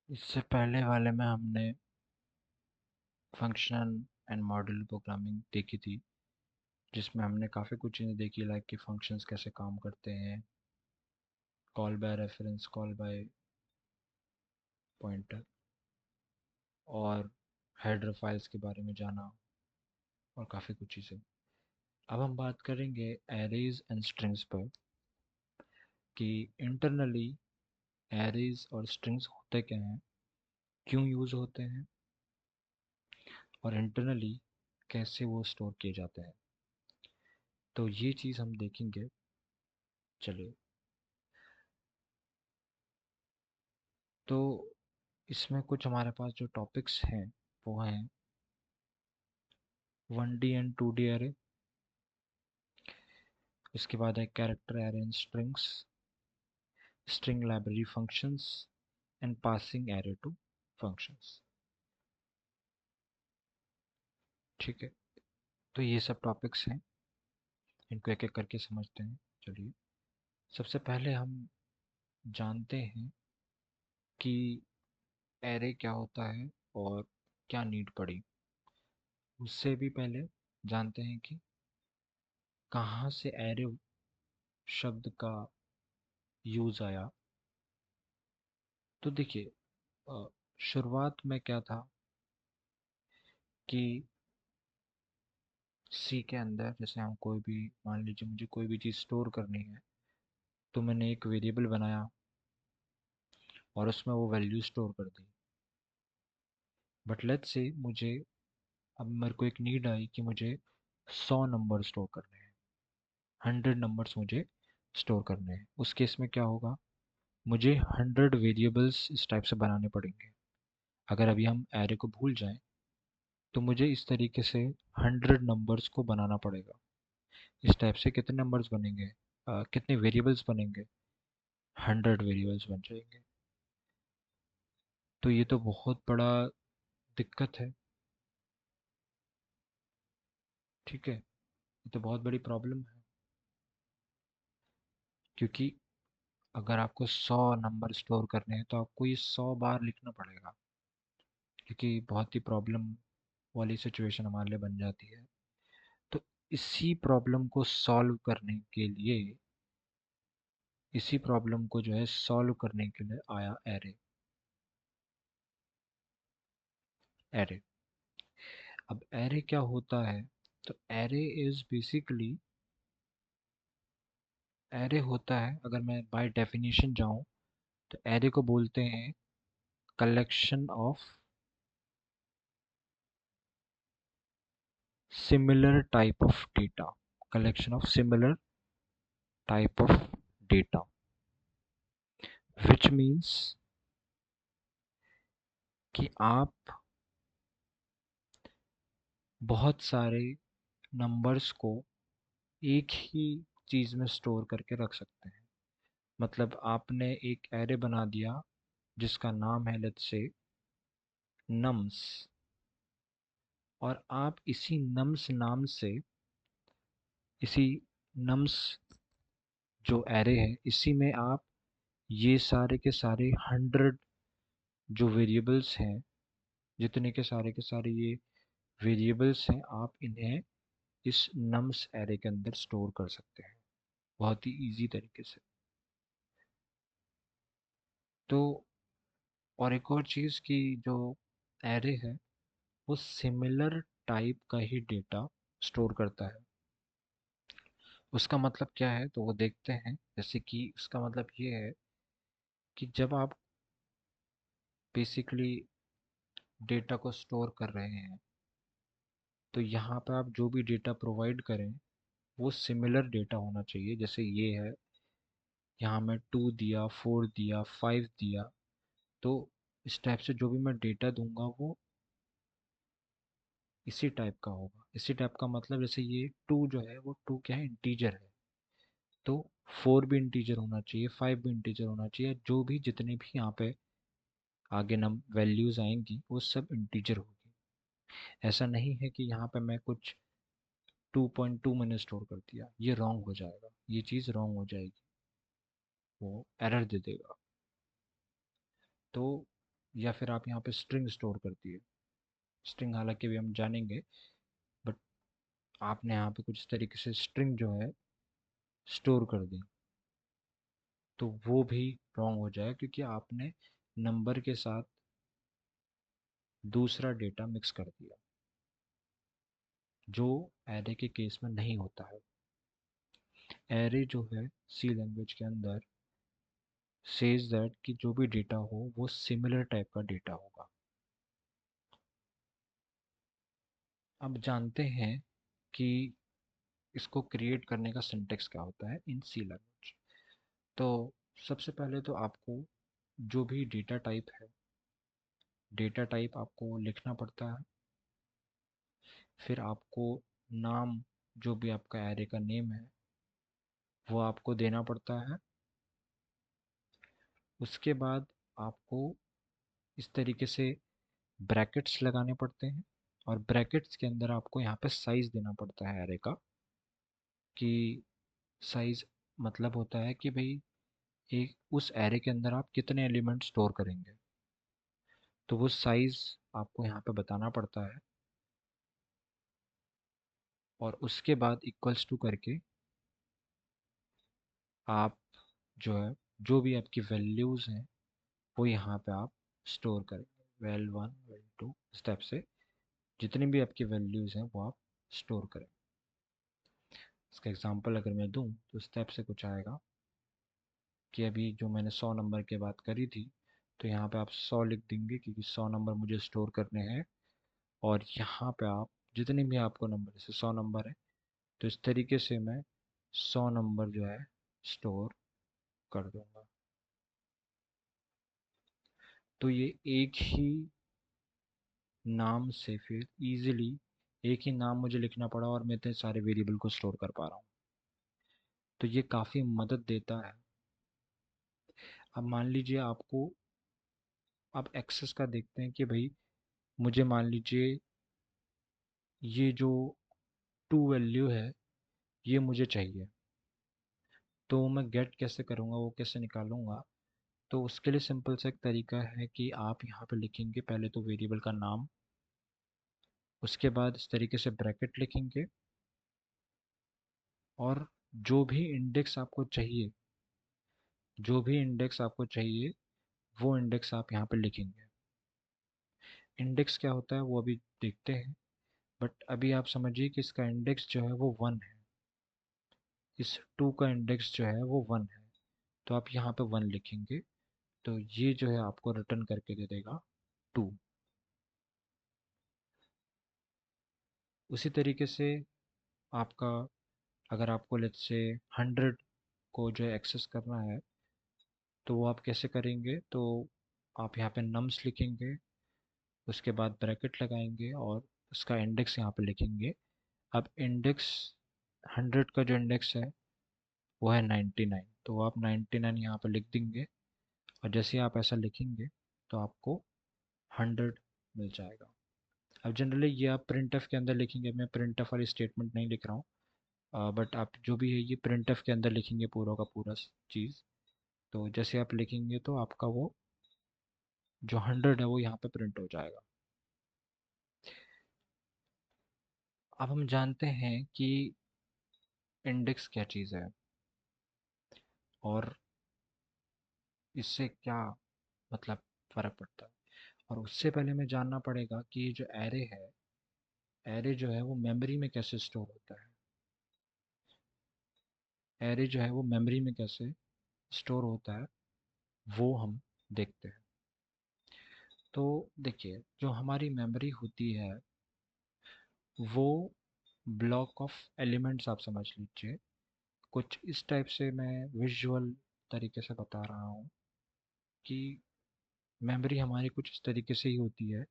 इससे पहले वाले में हमने फंक्शनल एंड मॉड्यूल प्रोग्रामिंग देखी थी, जिसमें हमने काफ़ी कुछ चीज़ें देखी, लाइक कि फंक्शंस कैसे काम करते हैं, call by reference, call by pointer, और हेडर फाइल्स के बारे में जाना, और काफ़ी कुछ चीज़ें। अब हम बात करेंगे एरेज एंड स्ट्रिंग्स पर, कि इंटरनली एरेज और स्ट्रिंग्स होते क्या हैं, क्यों यूज़ होते हैं, और इंटरनली कैसे वो स्टोर किए जाते हैं। तो ये चीज़ हम देखेंगे। चलिए, तो इसमें कुछ हमारे पास जो टॉपिक्स हैं वो हैं 1D एंड 2D एरे, इसके बाद है character array and strings, string library functions, and passing array to functions. ठीक है, तो ये सब टॉपिक्स हैं, इनको एक एक करके समझते हैं। चलिए, सबसे पहले हम जानते हैं कि एरे क्या होता है और क्या नीड पड़ी। उससे भी पहले जानते हैं कि कहाँ से एरे शब्द का यूज़ आया। तो देखिए, शुरुआत में क्या था कि सी के अंदर, जैसे हम कोई भी, मान लीजिए मुझे कोई भी चीज़ स्टोर करनी है, तो मैंने एक वेरिएबल बनाया और उसमें वो वैल्यू स्टोर कर दी। बट लेट्स से मुझे, अब मेरे को एक नीड आई कि मुझे 100 नंबर स्टोर करने हैं, 100 नंबर्स मुझे स्टोर करने हैं। उस केस में क्या होगा, मुझे 100 वेरिएबल्स इस टाइप से बनाने पड़ेंगे। अगर अभी हम एरे को भूल जाएं, तो मुझे इस तरीके से 100 नंबर्स को बनाना पड़ेगा। इस टाइप से कितने नंबर्स बनेंगे, कितने वेरिएबल्स बनेंगे, 100 वेरिएबल्स बन जाएंगे। तो ये तो बहुत बड़ा दिक्कत है। ठीक है, ये तो बहुत बड़ी प्रॉब्लम है, क्योंकि अगर आपको 100 नंबर स्टोर करने हैं तो आपको ये 100 बार लिखना पड़ेगा, क्योंकि बहुत ही प्रॉब्लम वाली सिचुएशन हमारे लिए बन जाती है। तो इसी प्रॉब्लम को सॉल्व करने के लिए, इसी प्रॉब्लम को जो है सॉल्व करने के लिए आया एरे। एरे, अब एरे क्या होता है, तो एरे इज बेसिकली, एरे होता है, अगर मैं बाय डेफिनेशन जाऊं, तो एरे को बोलते हैं collection of similar type of data. Collection of similar type of data, which means कि आप बहुत सारे नंबर्स को एक ही चीज़ में स्टोर करके रख सकते हैं। मतलब आपने एक एरे बना दिया जिसका नाम है लेट्स से नम्स, और आप इसी नम्स नाम से, इसी नम्स जो एरे है, इसी में आप ये सारे के सारे 100 जो वेरिएबल्स हैं, जितने के सारे ये वेरिएबल्स हैं, आप इन्हें इस नम्स एरे के अंदर स्टोर कर सकते हैं बहुत ही इजी तरीके से। तो और एक और चीज़ कि जो एरे है वो सिमिलर टाइप का ही डेटा स्टोर करता है। उसका मतलब क्या है, तो वो देखते हैं। जैसे कि उसका मतलब ये है कि जब आप बेसिकली डेटा को स्टोर कर रहे हैं, तो यहाँ पर आप जो भी डेटा प्रोवाइड करें वो सिमिलर डेटा होना चाहिए। जैसे ये है, यहाँ मैं 2 दिया, 4 दिया, 5 दिया, तो इस टाइप से जो भी मैं डेटा दूंगा वो इसी टाइप का होगा। इसी टाइप का मतलब, जैसे ये 2 जो है, वो 2 क्या है, इंटीजर है, तो 4 भी इंटीजर होना चाहिए, 5 भी इंटीजर होना चाहिए, जो भी जितने भी यहाँ पे आगे नम वैल्यूज आएंगी वो सब इंटीजर होगी। ऐसा नहीं है कि यहाँ पे मैं कुछ 2.2 मैंने स्टोर कर दिया, ये रॉन्ग हो जाएगा, ये चीज़ रॉन्ग हो जाएगी, वो एरर दे देगा। तो या फिर आप यहाँ पे स्ट्रिंग स्टोर करती है। स्ट्रिंग हालांकि भी हम जानेंगे, बट आपने यहाँ पे कुछ तरीके से स्ट्रिंग जो है स्टोर कर दी, तो वो भी रॉन्ग हो जाए, क्योंकि आपने नंबर के साथ दूसरा डेटा मिक्स कर दिया, जो एरे के केस में नहीं होता है। एरे जो है सी लैंग्वेज के अंदर सेज दैट कि जो भी डेटा हो वो सिमिलर टाइप का डेटा होगा। अब जानते हैं कि इसको क्रिएट करने का सिंटेक्स क्या होता है इन सी लैंग्वेज। तो सबसे पहले तो आपको जो भी डेटा टाइप है, डेटा टाइप आपको लिखना पड़ता है। फिर आपको नाम, जो भी आपका एरे का नेम है, वो आपको देना पड़ता है। उसके बाद आपको इस तरीके से ब्रैकेट्स लगाने पड़ते हैं, और ब्रैकेट्स के अंदर आपको यहाँ पे साइज देना पड़ता है एरे का। कि साइज मतलब होता है कि भाई एक उस एरे के अंदर आप कितने एलिमेंट स्टोर करेंगे, तो वो साइज आपको यहाँ पे बताना पड़ता है। और उसके बाद इक्वल्स टू करके आप जो है, जो भी आपकी वैल्यूज़ हैं वो यहाँ पे आप स्टोर करेंगे। Well one, well two step से जितनी भी आपकी वैल्यूज़ हैं वो आप स्टोर करें। इसका एग्जांपल अगर मैं दूं तो स्टेप से कुछ आएगा कि अभी जो मैंने 100 नंबर की बात करी थी, तो यहाँ पे आप 100 लिख देंगे क्योंकि 100 नंबर मुझे स्टोर करने हैं। और यहाँ पे आप जितने भी आपको नंबर, जैसे 100 नंबर है, तो इस तरीके से मैं 100 नंबर जो है स्टोर कर दूंगा। तो ये एक ही नाम से फिर इजीली, एक ही नाम मुझे लिखना पड़ा और मैं इतने सारे वेरिएबल को स्टोर कर पा रहा हूँ। तो ये काफ़ी मदद देता है। अब मान लीजिए आपको, आप एक्सेस का देखते हैं कि भाई मुझे मान लीजिए ये जो टू वैल्यू है ये मुझे चाहिए, तो मैं गेट कैसे करूँगा, वो कैसे निकालूंगा। तो उसके लिए सिंपल सा एक तरीका है कि आप यहाँ पे लिखेंगे पहले तो वेरिएबल का नाम, उसके बाद इस तरीके से ब्रैकेट लिखेंगे, और जो भी इंडेक्स आपको चाहिए, जो भी इंडेक्स आपको चाहिए वो इंडेक्स आप यहाँ पे लिखेंगे। इंडेक्स क्या होता है वो अभी देखते हैं, बट अभी आप समझिए कि इसका इंडेक्स जो है वो वन है। इस टू का इंडेक्स जो है वो वन है, तो आप यहाँ पे वन लिखेंगे, तो ये जो है आपको रिटर्न करके दे देगा टू। उसी तरीके से आपका, अगर आपको लेट्स से 100 को जो है एक्सेस करना है, तो वो आप कैसे करेंगे, तो आप यहाँ पे नम्स लिखेंगे, उसके बाद ब्रैकेट लगाएंगे और उसका इंडेक्स यहाँ पे लिखेंगे। अब इंडेक्स 100 का जो इंडेक्स है वो है 99, तो आप 99 यहाँ पे लिख देंगे, और जैसे ही आप ऐसा लिखेंगे तो आपको 100 मिल जाएगा। अब जनरली ये आप प्रिंट एफ के अंदर लिखेंगे, मैं प्रिंट एफ वाली स्टेटमेंट नहीं लिख रहा हूँ, बट आप जो भी है ये प्रिंट एफ के अंदर लिखेंगे पूरा का पूरा चीज़। तो जैसे आप लिखेंगे तो आपका वो जो 100 है वो यहाँ पे प्रिंट हो जाएगा। अब हम जानते हैं कि इंडेक्स क्या चीज़ है और इससे क्या मतलब फ़र्क पड़ता है। और उससे पहले हमें जानना पड़ेगा कि जो एरे है, एरे जो है वो मेमोरी में कैसे स्टोर होता है। एरे जो है वो मेमोरी में कैसे स्टोर होता है वो हम देखते हैं। तो देखिए, जो हमारी मेमोरी होती है वो ब्लॉक ऑफ एलिमेंट्स आप समझ लीजिए। कुछ इस टाइप से मैं विजुअल तरीके से बता रहा हूँ कि मेमोरी हमारी कुछ इस तरीके से ही होती है।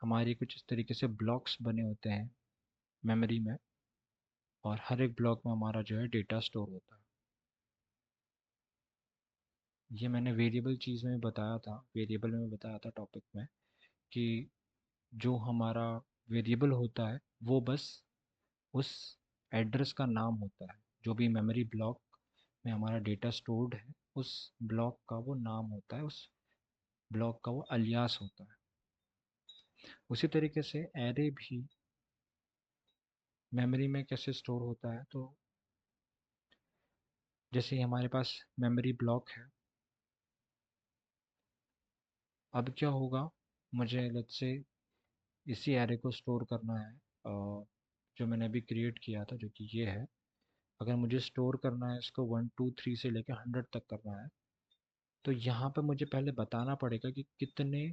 हमारी कुछ इस तरीके से ब्लॉक्स बने होते हैं मेमोरी में, और हर एक ब्लॉक में हमारा जो है डेटा स्टोर होता है। ये मैंने वेरिएबल चीज़ में बताया था, वेरिएबल में बताया था टॉपिक में, कि जो हमारा वेरिएबल होता है वो बस उस एड्रेस का नाम होता है। जो भी मेमोरी ब्लॉक में हमारा डेटा स्टोर्ड है, उस ब्लॉक का वो नाम होता है, उस ब्लॉक का वो अलियास होता है। उसी तरीके से एरे भी मेमोरी में कैसे स्टोर होता है, तो जैसे हमारे पास मेमोरी ब्लॉक है, अब क्या होगा, मुझे लेट्स से इसी एरे को स्टोर करना है, जो मैंने अभी क्रिएट किया था जो कि ये है। अगर मुझे स्टोर करना है इसको 1 2 3 से लेकर 100 तक करना है, तो यहाँ पे मुझे पहले बताना पड़ेगा कि कितने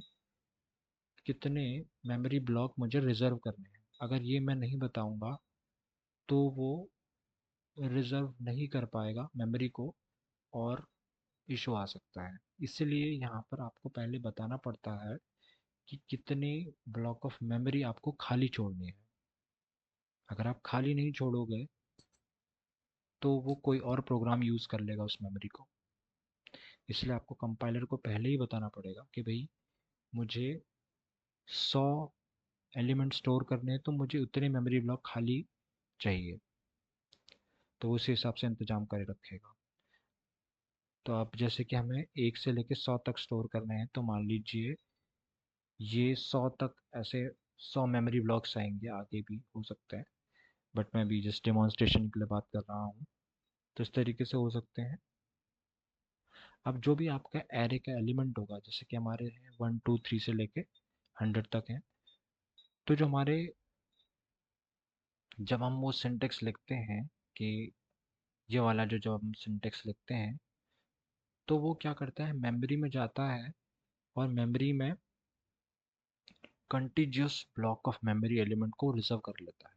कितने मेमोरी ब्लॉक मुझे रिजर्व करने हैं। अगर ये मैं नहीं बताऊंगा तो वो रिजर्व नहीं कर पाएगा मेमोरी को, और इशू आ सकता है। इसलिए यहाँ पर आपको पहले बताना पड़ता है कि कितने ब्लॉक ऑफ मेमोरी आपको खाली छोड़नी है। अगर आप खाली नहीं छोड़ोगे तो वो कोई और प्रोग्राम यूज़ कर लेगा उस मेमोरी को। इसलिए आपको कंपाइलर को पहले ही बताना पड़ेगा कि भाई मुझे 100 एलिमेंट स्टोर करने हैं, तो मुझे उतने मेमोरी ब्लॉक खाली चाहिए, तो उस हिसाब से इंतजाम करे रखेगा। तो आप जैसे कि हमें 1 से लेकर 100 तक स्टोर करने हैं, तो मान लीजिए ये 100 तक ऐसे 100 मेमोरी ब्लॉक्स आएंगे, आगे भी हो सकते हैं, बट मैं अभी जस्ट डेमोन्स्ट्रेशन के लिए बात कर रहा हूँ। तो इस तरीके से हो सकते हैं। अब जो भी आपका एरे का एलिमेंट होगा, जैसे कि हमारे हैं 1 2 3 से लेके 100 तक हैं, तो जो हमारे जब हम वो सिंटेक्स लिखते हैं कि ये वाला जो जब हम सिंटेक्स लिखते हैं, तो वो क्या करता है, मेमोरी में जाता है और मेमोरी में कंटिजियस ब्लॉक ऑफ मेमोरी एलिमेंट को रिजर्व कर लेता है।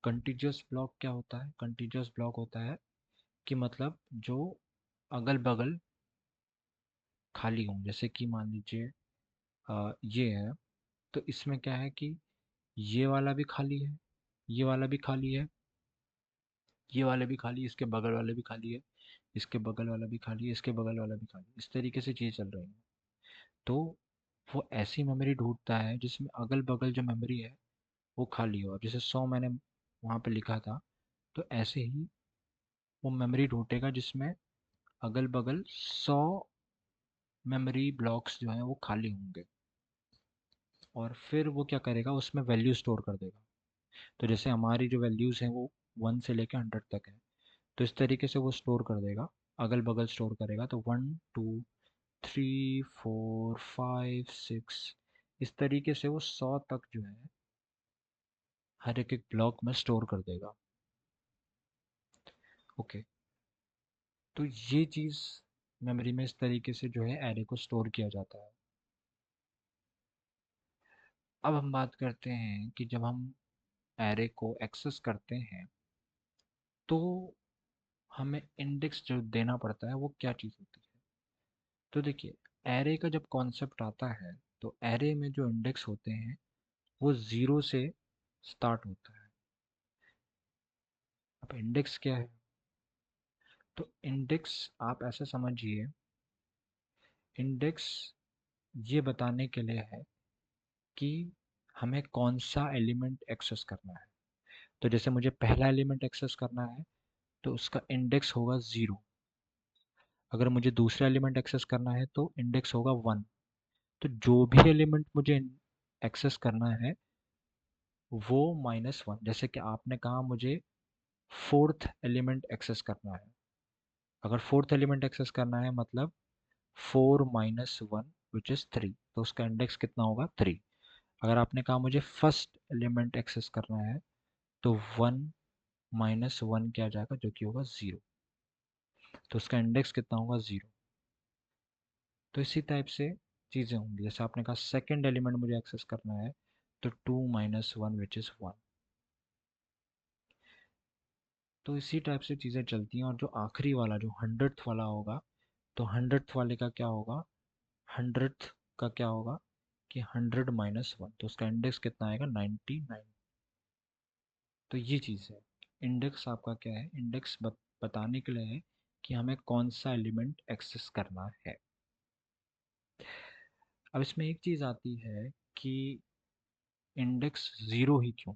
कंटिजियस ब्लॉक क्या होता है, कंटिजियस ब्लॉक होता है कि मतलब जो अगल बगल खाली हों। जैसे कि मान लीजिए ये है, तो इसमें क्या है कि ये वाला भी खाली है, ये वाला भी खाली है, ये वाला भी खाली है, इसके बगल वाला भी खाली है, इसके बगल वाला भी खाली है, इसके बगल वाला भी खाली है। इस तरीके से चीज़ चल रही है। तो वो ऐसी मेमोरी ढूंढता है जिसमें अगल बगल जो मेमोरी है वो खाली हो। अब जैसे 100 मैंने वहाँ पे लिखा था, तो ऐसे ही वो मेमोरी ढूंढेगा जिसमें अगल बगल 100 मेमोरी ब्लॉक्स जो हैं वो खाली होंगे, और फिर वो क्या करेगा, उसमें वैल्यू स्टोर कर देगा। तो जैसे हमारी जो वैल्यूज़ हैं वो 1 से लेकर 100 तक है, तो इस तरीके से वो स्टोर कर देगा, अगल बगल स्टोर करेगा। तो 1 2 3 4 5 6, इस तरीके से वो 100 तक जो है हर एक एक ब्लॉक में स्टोर कर देगा। ओके, तो ये चीज़ मेमोरी में इस तरीके से जो है एरे को स्टोर किया जाता है। अब हम बात करते हैं कि जब हम एरे को एक्सेस करते हैं, तो हमें इंडेक्स जो देना पड़ता है वो क्या चीज़ होती है। तो देखिए, एरे का जब कॉन्सेप्ट आता है, तो एरे में जो इंडेक्स होते हैं वो ज़ीरो से स्टार्ट होता है। अब इंडेक्स क्या है, तो इंडेक्स आप ऐसे समझिए, इंडेक्स ये बताने के लिए है कि हमें कौन सा एलिमेंट एक्सेस करना है। तो जैसे मुझे पहला एलिमेंट एक्सेस करना है, तो उसका इंडेक्स होगा 0। अगर मुझे दूसरा एलिमेंट एक्सेस करना है तो इंडेक्स होगा 1। तो जो भी एलिमेंट मुझे एक्सेस करना है वो -1। जैसे कि आपने कहा मुझे फोर्थ एलिमेंट एक्सेस करना है, अगर फोर्थ एलिमेंट एक्सेस करना है मतलब 4 - 1 विच इज़ 3, तो उसका इंडेक्स कितना होगा, 3। अगर आपने कहा मुझे फर्स्ट एलिमेंट एक्सेस करना है, तो 1 - 1 क्या आ जाएगा, जो कि होगा 0, तो उसका इंडेक्स कितना होगा, 0। तो इसी टाइप से चीज़ें होंगी। जैसे आपने कहा सेकंड एलिमेंट मुझे एक्सेस करना है, तो 2 - 1 विच इज़ 1। तो इसी टाइप से चीज़ें चलती हैं। और जो आखिरी वाला जो 100th वाला होगा, तो 100th वाले का क्या होगा, 100th का क्या होगा कि 100 - 1, तो उसका इंडेक्स कितना आएगा, 99। तो ये चीज़ है। इंडेक्स आपका क्या है, इंडेक्स बताने के लिए है कि हमें कौन सा एलिमेंट एक्सेस करना है। अब इसमें एक चीज़ आती है कि इंडेक्स ज़ीरो ही क्यों,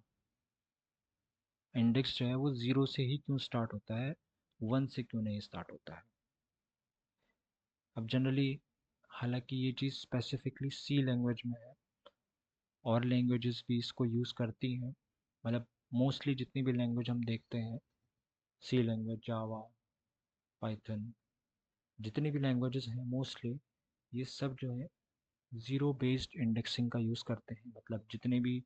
इंडेक्स जो है वो ज़ीरो से ही क्यों स्टार्ट होता है, 1 से क्यों नहीं स्टार्ट होता है। अब जनरली हालांकि ये चीज़ स्पेसिफिकली सी लैंग्वेज में है, और लैंग्वेजेस भी इसको यूज़ करती हैं। मतलब मोस्टली जितनी भी लैंग्वेज हम देखते हैं, सी लैंग्वेज, जावा, पाइथन, जितनी भी लैंग्वेजेस हैं मोस्टली, ये सब जो है ज़ीरो बेस्ड इंडेक्सिंग का यूज़ करते हैं। मतलब जितने भी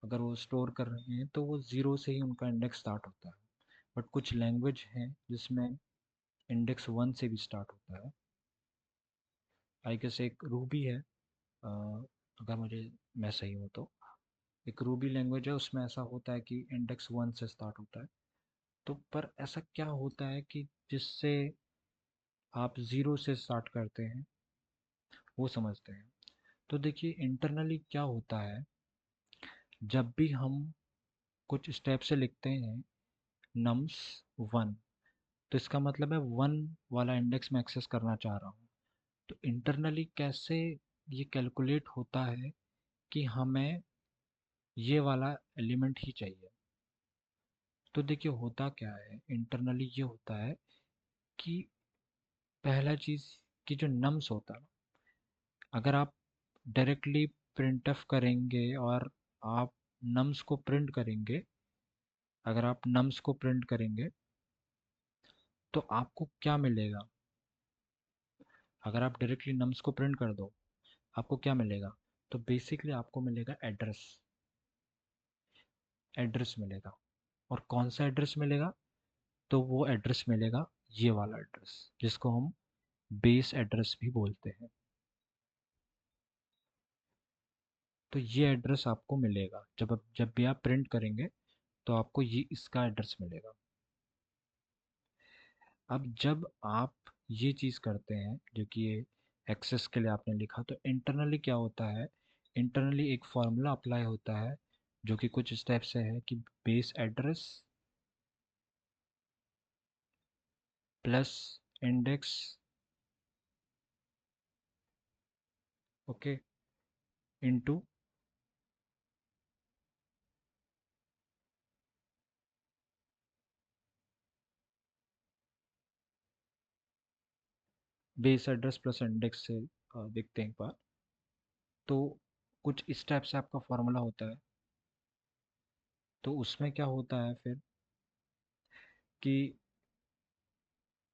अगर वो स्टोर कर रहे हैं तो वो ज़ीरो से ही उनका इंडेक्स स्टार्ट होता है। बट कुछ लैंग्वेज हैं जिसमें इंडेक्स वन से भी स्टार्ट होता है। आई गेस एक रूबी है, अगर मुझे मैं सही हूँ तो एक रूबी लैंग्वेज है, उसमें ऐसा होता है कि इंडेक्स वन से स्टार्ट होता है। तो पर ऐसा क्या होता है कि जिससे आप ज़ीरो से स्टार्ट करते हैं, वो समझते हैं। तो देखिए इंटरनली क्या होता है, जब भी हम कुछ स्टेप से लिखते हैं नम्स वन, तो इसका मतलब है वन वाला इंडेक्स में एक्सेस करना चाह रहा हूँ। तो इंटरनली कैसे ये कैलकुलेट होता है कि हमें ये वाला एलिमेंट ही चाहिए। तो देखिए होता क्या है इंटरनली, ये होता है कि पहला चीज़ कि जो नम्स होता है, अगर आप डायरेक्टली प्रिंट एफ करेंगे और आप नम्स को प्रिंट करेंगे, अगर आप नम्स को प्रिंट करेंगे तो आपको क्या मिलेगा। अगर आप डायरेक्टली नम्स को प्रिंट कर दो, आपको क्या मिलेगा। तो बेसिकली आपको मिलेगा एड्रेस, एड्रेस मिलेगा। और कौन सा एड्रेस मिलेगा, तो वो एड्रेस मिलेगा ये वाला एड्रेस, जिसको हम बेस एड्रेस भी बोलते हैं। तो ये एड्रेस आपको मिलेगा जब भी आप प्रिंट करेंगे, तो आपको ये इसका एड्रेस मिलेगा। अब जब आप ये चीज़ करते हैं जो कि ये एक्सेस के लिए आपने लिखा, तो इंटरनली क्या होता है, इंटरनली एक फॉर्मूला अप्लाई होता है जो कि कुछ स्टेप से है कि base address plus index, okay, into base address plus index से देखते हैं एक बार। तो कुछ इस टाइप से आपका फॉर्मूला होता है। तो उसमें क्या होता है फिर कि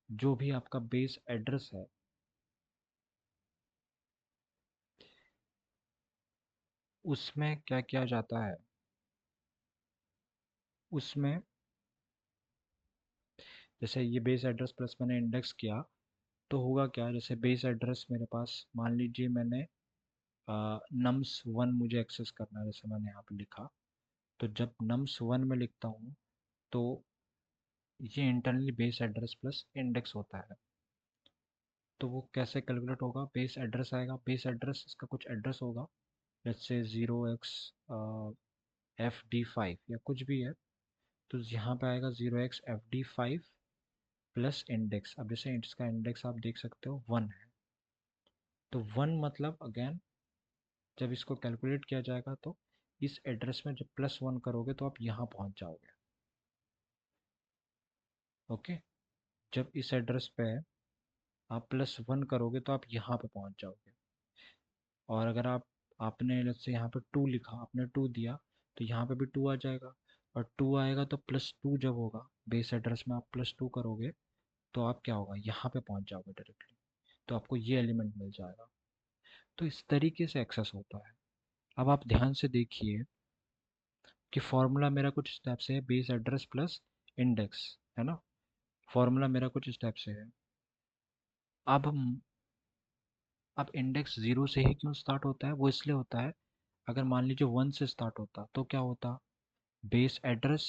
जो भी आपका बेस एड्रेस है, उसमें क्या किया जाता है, उसमें जैसे ये बेस एड्रेस प्लस मैंने इंडेक्स किया, तो होगा क्या, जैसे बेस एड्रेस मेरे पास मान लीजिए मैंने नम्स वन मुझे एक्सेस करना है, जैसे मैंने यहाँ पे लिखा। तो जब नम्स वन में लिखता हूँ, तो ये internally base address plus index होता है। तो वो कैसे कैलकुलेट होगा, बेस एड्रेस आएगा, बेस एड्रेस इसका कुछ एड्रेस होगा, जैसे 0x FD5 या कुछ भी है। तो यहाँ पे आएगा 0x FD5 प्लस इंडेक्स। अब जैसे इसका इंडेक्स आप देख सकते हो वन है, तो वन मतलब अगेन जब इसको कैलकुलेट किया जाएगा, तो इस एड्रेस में जब प्लस वन करोगे तो आप यहाँ पहुँच जाओगे। ओके, जब इस एड्रेस पे आप प्लस वन करोगे तो आप यहाँ पे पहुँच जाओगे। और अगर आपने जैसे यहाँ पे टू लिखा, आपने टू दिया, तो यहाँ पे भी टू आ जाएगा। और टू आएगा तो प्लस टू जब होगा बेस एड्रेस में, आप प्लस टू करोगे तो आप क्या होगा, यहाँ पे पहुँच जाओगे डायरेक्टली। तो आपको ये एलिमेंट मिल जाएगा। तो इस तरीके से एक्सेस होता है। अब आप ध्यान से देखिए कि फॉर्मूला मेरा कुछ स्टेप से है, बेस एड्रेस प्लस इंडेक्स, है ना। फॉर्मूला मेरा कुछ स्टेप से है। अब अब इंडेक्स जीरो से ही क्यों स्टार्ट होता है, वो इसलिए होता है, अगर मान लीजिए वन से स्टार्ट होता तो क्या होता, बेस एड्रेस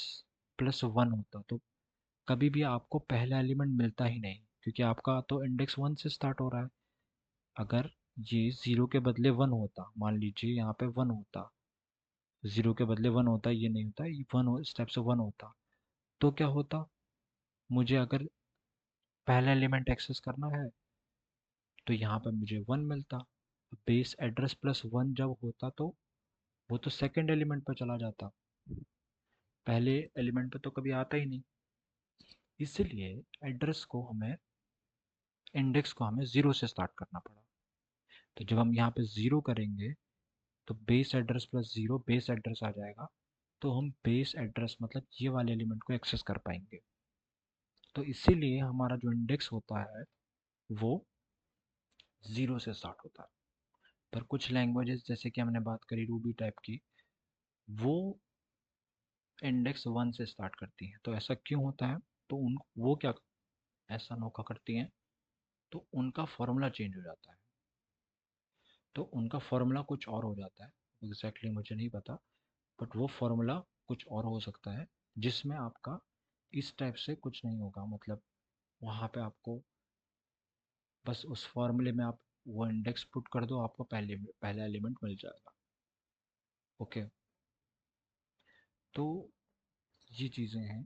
प्लस वन होता, तो कभी भी आपको पहला एलिमेंट मिलता ही नहीं, क्योंकि आपका तो इंडेक्स वन से स्टार्ट हो रहा है। अगर ये ज़ीरो के बदले वन होता, मान लीजिए यहाँ पे वन होता, ज़ीरो के बदले वन होता, ये नहीं होता, ये वन स्टेप से वन होता, तो क्या होता, मुझे अगर पहला एलिमेंट एक्सेस करना है तो यहाँ पे मुझे वन मिलता। बेस एड्रेस प्लस वन जब होता तो वो तो सेकंड एलिमेंट पर चला जाता, पहले एलिमेंट पे तो कभी आता ही नहीं। इसलिए एड्रेस को हमें इंडेक्स को हमें ज़ीरो से स्टार्ट करना पड़ा। तो जब हम यहाँ पे ज़ीरो करेंगे तो base address plus zero base address आ जाएगा। तो हम बेस एड्रेस मतलब ये वाले एलिमेंट को एक्सेस कर पाएंगे। तो इसीलिए हमारा जो इंडेक्स होता है वो ज़ीरो से स्टार्ट होता है। पर कुछ लैंग्वेजेस जैसे कि हमने बात करी रूबी टाइप की, वो इंडेक्स वन से स्टार्ट करती हैं। तो ऐसा क्यों होता है? तो उन वो क्या ऐसा नोका करती हैं, तो उनका फॉर्मूला चेंज हो जाता है। तो उनका फॉर्मूला कुछ और हो जाता है, एग्जैक्टली मुझे नहीं पता, बट वो फॉर्मूला कुछ और हो सकता है, जिसमें आपका इस टाइप से कुछ नहीं होगा। मतलब वहाँ पे आपको बस उस फॉर्मूले में आप वो इंडेक्स पुट कर दो, आपको पहला एलिमेंट मिल जाएगा। ओके, तो ये चीज़ें हैं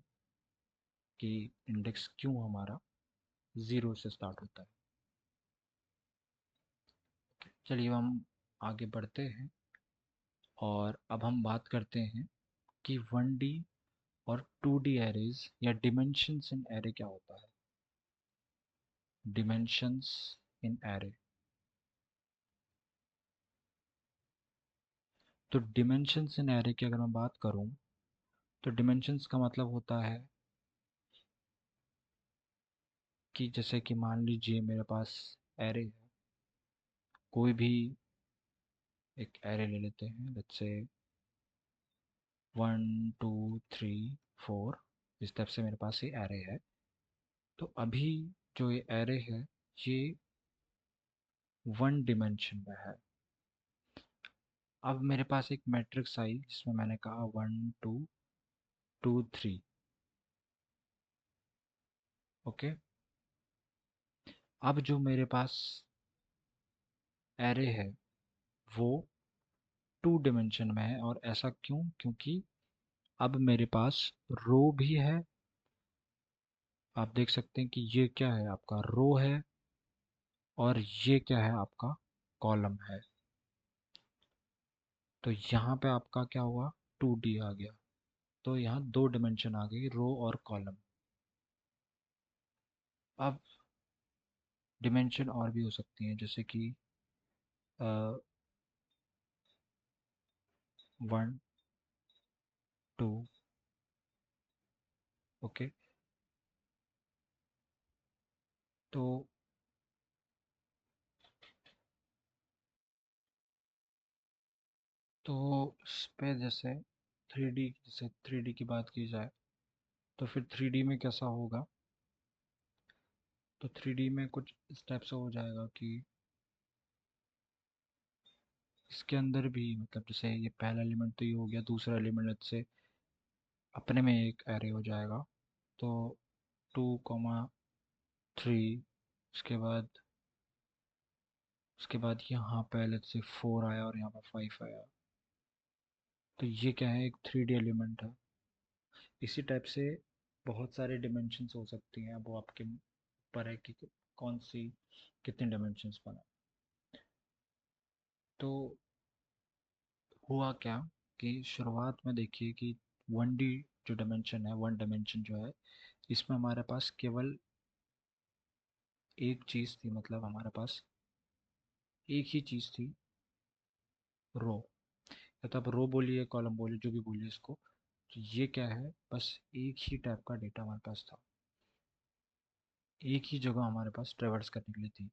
कि इंडेक्स क्यों हमारा ज़ीरो से स्टार्ट होता है। चलिए हम आगे बढ़ते हैं और अब हम बात करते हैं कि वन डी और टू डी एरेज या डिमेंशंस इन एरे क्या होता है। डिमेंशंस इन एरे, तो डिमेंशंस इन एरे की अगर मैं बात करूं, तो डिमेंशंस का मतलब होता है कि जैसे कि मान लीजिए मेरे पास एरे है, कोई भी एक एरे ले लेते हैं, लेट्स से 1 2 3 4, इस टाइप से मेरे पास ये एरे है। तो अभी जो ये एरे है ये वन डिमेंशन में है। अब मेरे पास एक मैट्रिक्स आई जिसमें मैंने कहा 1 2 2 3। ओके, अब जो मेरे पास एरे है वो टू डिमेंशन में है। और ऐसा क्यों? क्योंकि अब मेरे पास रो भी है। आप देख सकते हैं कि ये क्या है, आपका रो है, और ये क्या है, आपका कॉलम है। तो यहाँ पे आपका क्या हुआ, 2D आ गया। तो यहाँ दो डिमेंशन आ गई, रो और कॉलम। अब डिमेंशन और भी हो सकती हैं, जैसे कि 1 2। ओके, तो तो इस पे जैसे थ्री डी की बात की जाए, तो फिर थ्री डी में कैसा होगा? तो थ्री डी में कुछ इस टाइप से हो जाएगा कि इसके अंदर भी मतलब जैसे ये पहला एलिमेंट तो ये हो गया, दूसरा एलिमेंट से अपने में एक एरे हो जाएगा। तो 2 3, उसके बाद यहाँ पे लेट्स से 4 आया और यहाँ पर 5 आया। तो ये क्या है, एक थ्री डी एलिमेंट है। इसी टाइप से बहुत सारे डिमेंशंस हो सकती हैं। अब वो आपके ऊपर है कि कौन सी कितने डिमेंशंस बना। तो हुआ क्या कि शुरुआत में देखिए कि वन डी जो डायमेंशन है, वन डायमेंशन जो है, इसमें हमारे पास केवल एक चीज़ थी। मतलब हमारे पास एक ही चीज़ थी, रो। या तो आप रो बोलिए, कॉलम बोलिए, जो भी बोलिए इसको। तो ये क्या है, बस एक ही टाइप का डेटा हमारे पास था, एक ही जगह हमारे पास ट्रेवर्स करने के लिए थी।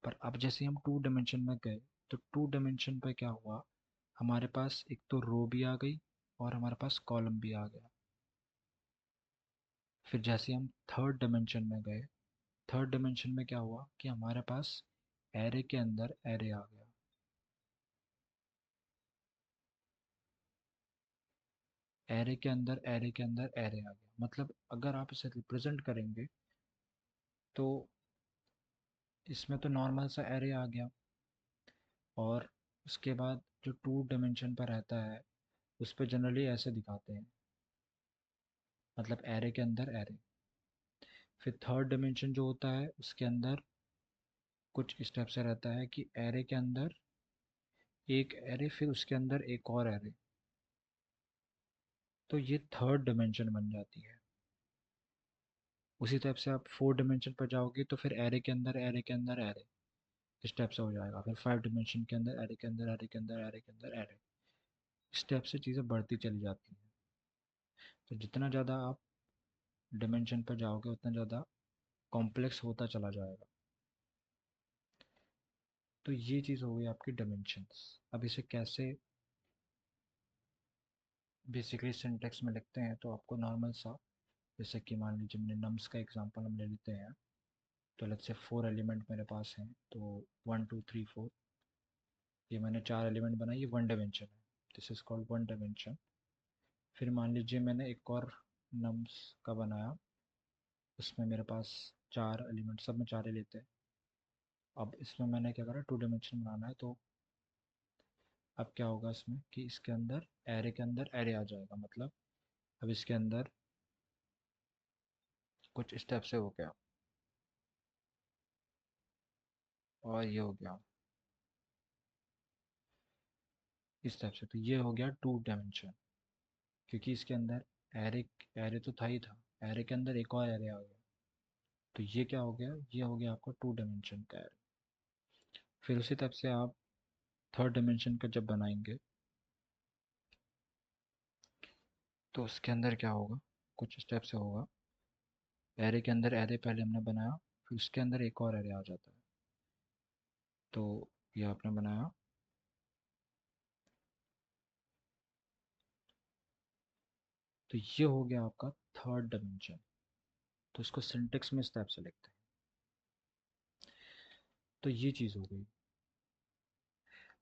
पर अब जैसे हम टू डायमेंशन में गए, तो टू डायमेंशन पे क्या हुआ, हमारे पास एक तो रो भी आ गई और हमारे पास कॉलम भी आ गया। फिर जैसे हम थर्ड डायमेंशन में गए, थर्ड डायमेंशन में क्या हुआ कि हमारे पास एरे के अंदर एरे आ गया। एरे के अंदर एरे के अंदर एरे आ गया। मतलब अगर आप इसे रिप्रेजेंट करेंगे तो इसमें तो नॉर्मल सा एरे आ गया, और उसके बाद जो टू डायमेंशन पर रहता है उस पर जनरली ऐसे दिखाते हैं, मतलब एरे के अंदर एरे। फिर थर्ड डायमेंशन जो होता है उसके अंदर कुछ इस टाइप से रहता है कि एरे के अंदर एक एरे, फिर उसके अंदर एक और एरे। तो ये थर्ड डायमेंशन बन जाती है। उसी टाइप से आप 4 डायमेंशन पर जाओगे तो फिर एरे के अंदर एरे के अंदर एरे, इस टाइप से हो जाएगा। फिर 5 डायमेंशन के अंदर एरे के अंदर एरे के अंदर एरे के अंदर एरे, इस टाइप से चीज़ें बढ़ती चली जाती हैं। तो जितना ज़्यादा आप डायमेंशन पर जाओगे उतना ज़्यादा कॉम्प्लेक्स होता चला जाएगा। तो ये चीज़ हो गई आपकी डायमेंशंस। अब इसे कैसे बेसिकली सिंटेक्स में लिखते हैं, तो आपको नॉर्मल सा, जैसे कि मान लीजिए मैंने नम्स का एग्जांपल हम ले लेते हैं। तो लेट्स से 4 एलिमेंट मेरे पास हैं, तो 1 2 3 4, ये मैंने 4 एलिमेंट बनाए, ये 1 डायमेंशन है, दिस इज कॉल्ड 1 डायमेंशन। फिर मान लीजिए मैंने एक और नम्स का बनाया, उसमें मेरे पास 4 एलिमेंट, सब में 4 ही लेते हैं। अब इसमें मैंने क्या करा, 2 डायमेंशन बनाना है, तो अब क्या होगा इसमें कि इसके अंदर एरे के अंदर एरे आ जाएगा। मतलब अब इसके अंदर कुछ स्टेप से हो गया, और ये हो गया इस टाइप से। तो ये हो गया 2 डायमेंशन, क्योंकि इसके अंदर एरे एरे तो था ही था, एरे के अंदर एक और एरे आ गया। तो ये क्या हो गया, ये हो गया आपका 2 डायमेंशन का एरे। फिर उसी टाइप से आप थर्ड डायमेंशन का जब बनाएंगे, तो उसके अंदर क्या होगा, कुछ स्टेप से होगा। एरे के अंदर एरे पहले हमने बनाया, फिर उसके अंदर एक और एरे आ जाता है। तो ये आपने बनाया, तो ये हो गया आपका थर्ड डायमेंशन। तो इसको सिंटेक्स में इस टाइप से लिखते हैं। तो ये चीज़ हो गई।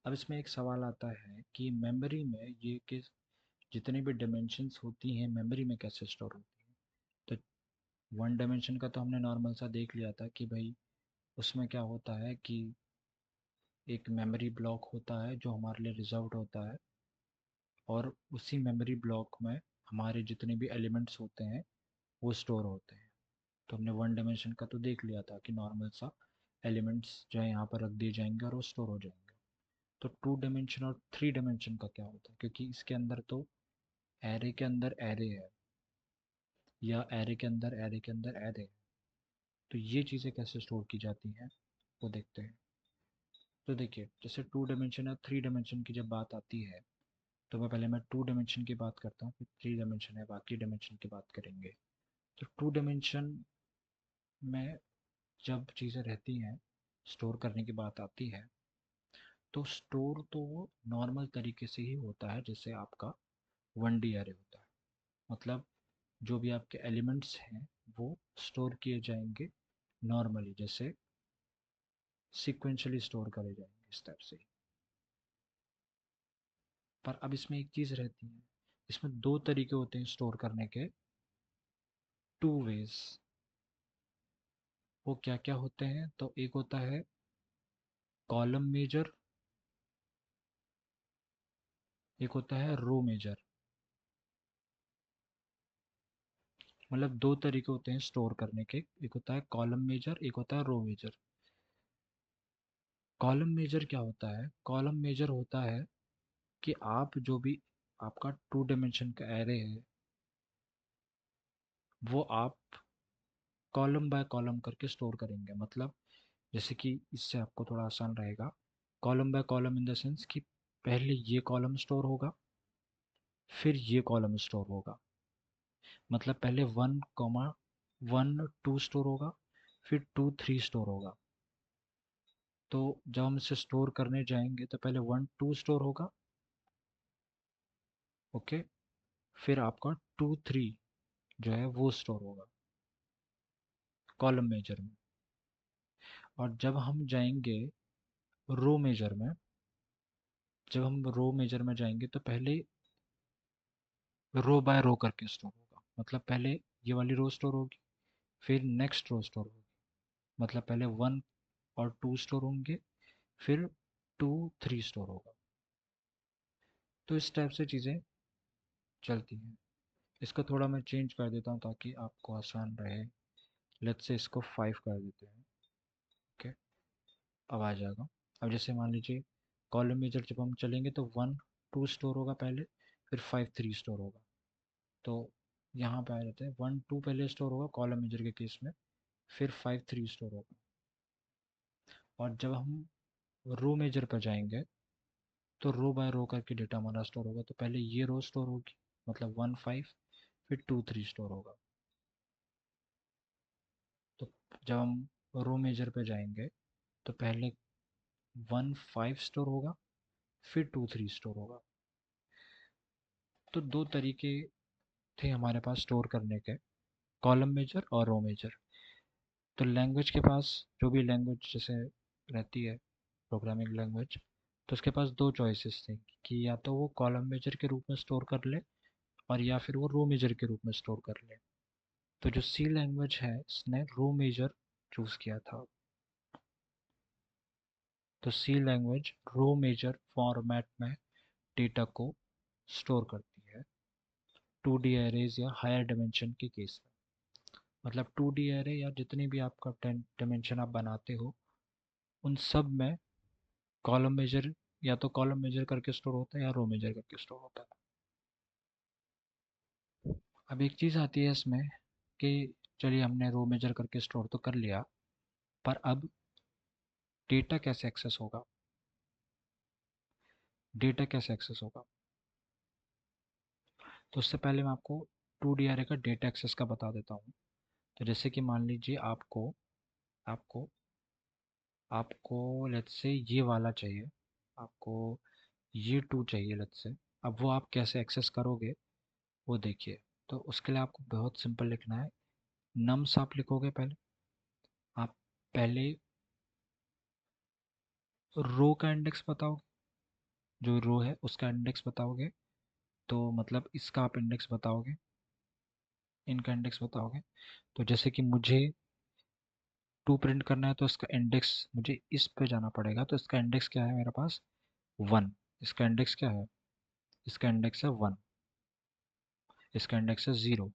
अब इसमें एक सवाल आता है कि मेमोरी में ये किस, जितनी भी डायमेंशंस होती हैं मेमोरी में कैसे स्टोर होती हैं। तो 1 डायमेंशन का तो हमने नॉर्मल सा देख लिया था कि भाई उसमें क्या होता है कि एक मेमोरी ब्लॉक होता है जो हमारे लिए रिजर्व्ड होता है, और उसी मेमोरी ब्लॉक में हमारे जितने भी एलिमेंट्स होते हैं वो स्टोर होते हैं। तो हमने 1 डायमेंशन का तो देख लिया था कि नॉर्मल सा एलिमेंट्स जो है यहाँ पर रख दिए जाएंगे और वो स्टोर हो जाएंगे। तो 2 डायमेंशन और 3 डायमेंशन का क्या होता है, क्योंकि इसके अंदर तो एरे के अंदर एरे है, या एरे के अंदर एरे के अंदर एरे है। तो ये चीज़ें कैसे स्टोर की जाती हैं वो देखते हैं। तो देखिए, जैसे 2 डायमेंशन या 3 डायमेंशन की जब बात आती है, तो मैं 2 डायमेंशन की बात करता हूँ, फिर 3 डायमेंशन है, बाकी डायमेंशन की बात करेंगे। तो 2 डायमेंशन में जब चीज़ें रहती हैं, स्टोर करने की बात आती है, तो स्टोर तो वो नॉर्मल तरीके से ही होता है जैसे आपका 1D एरे होता है। मतलब जो भी आपके एलिमेंट्स हैं वो स्टोर किए जाएंगे नॉर्मली, जैसे सीक्वेंशियली स्टोर करे जाएंगे इस टाइप से। पर अब इसमें एक चीज़ रहती है, इसमें 2 तरीके होते हैं स्टोर करने के, 2 वेज। वो क्या क्या होते हैं, तो एक होता है कॉलम मेजर, एक होता है रो मेजर। मतलब 2 तरीके होते हैं स्टोर करने के, एक होता है कॉलम मेजर, एक होता है रो मेजर। कॉलम मेजर क्या होता है, कॉलम मेजर होता है कि आप जो भी आपका 2 डायमेंशन का एरे है वो आप कॉलम बाय कॉलम करके स्टोर करेंगे। मतलब जैसे कि इससे आपको थोड़ा आसान रहेगा, column by column in the sense कि पहले ये कॉलम स्टोर होगा, फिर ये कॉलम स्टोर होगा। मतलब पहले 1 2 स्टोर होगा, फिर 2 3 स्टोर होगा। तो जब हम इसे स्टोर करने जाएंगे तो पहले 1 2 स्टोर होगा, ओके, फिर आपका 2 3 जो है वो स्टोर होगा कॉलम मेजर में। और जब हम जाएंगे रो मेजर में, जब हम रो मेजर में जाएंगे तो पहले रो बाय रो करके स्टोर होगा। मतलब पहले ये वाली रो स्टोर होगी, फिर नेक्स्ट रो स्टोर होगी। मतलब पहले 1 और 2 स्टोर होंगे, फिर 2 3 स्टोर होगा। तो इस टाइप से चीज़ें चलती हैं। इसको थोड़ा मैं चेंज कर देता हूँ ताकि आपको आसान रहे। लेट्स से इसको 5 कर देते हैं, ओके, अब आ जाएगा। अब जैसे मान लीजिए कॉलम मेजर जब हम चलेंगे तो 1 2 स्टोर होगा पहले, फिर 5 3 स्टोर होगा। तो यहाँ पे आ जाते हैं 1 2 पहले स्टोर होगा कॉलम मेजर के केस में, फिर 5 3 स्टोर होगा। और जब हम रो मेजर पर जाएंगे तो रो बाय रो करके डेटा हमारा स्टोर होगा। तो पहले ये रो स्टोर होगी, मतलब 1 5, फिर 2 3 स्टोर होगा। तो जब हम रो मेजर पे जाएंगे तो पहले 1 5 स्टोर होगा, फिर 2 3 स्टोर होगा। तो दो तरीके थे हमारे पास स्टोर करने के, कॉलम मेजर और रो मेजर। तो लैंग्वेज के पास, जो भी लैंग्वेज जैसे रहती है प्रोग्रामिंग लैंग्वेज, तो उसके पास दो चॉइसेस थे कि या तो वो कॉलम मेजर के रूप में स्टोर कर ले और या फिर वो रो मेजर के रूप में स्टोर कर ले। तो जो सी लैंग्वेज है इसने रो मेजर चूज किया था। तो सी लैंग्वेज रो मेजर फॉर्मेट में डेटा को स्टोर करती है 2D एरेज या हायर डिमेंशन के केस में। मतलब 2D एरे या जितनी भी आपका डिमेंशन आप बनाते हो उन सब में कॉलम मेजर या तो कॉलम मेजर करके स्टोर होता है या रो मेजर करके स्टोर होता है। अब एक चीज़ आती है इसमें कि चलिए हमने रो मेजर करके स्टोर तो कर लिया, पर अब डेटा कैसे एक्सेस होगा? डेटा कैसे एक्सेस होगा? तो उससे पहले मैं आपको 2D एरे का डेटा एक्सेस का बता देता हूँ। तो जैसे कि मान लीजिए आपको आपको आपको लेट्स से ये वाला चाहिए, आपको ये 2 चाहिए लेट्स से। अब वो आप कैसे एक्सेस करोगे वो देखिए। तो उसके लिए आपको बहुत सिंपल लिखना है। नम्स आप लिखोगे पहले। आप पहले रो का इंडेक्स बताओगे, जो रो है उसका इंडेक्स बताओगे। तो मतलब इसका आप इंडेक्स बताओगे, इनका इंडेक्स बताओगे। तो जैसे कि मुझे 2 प्रिंट करना है तो इसका इंडेक्स मुझे इस पे जाना पड़ेगा। तो इसका इंडेक्स क्या है मेरे पास? 1। इसका इंडेक्स क्या है? इसका इंडेक्स है 1। इसका इंडेक्स है 0।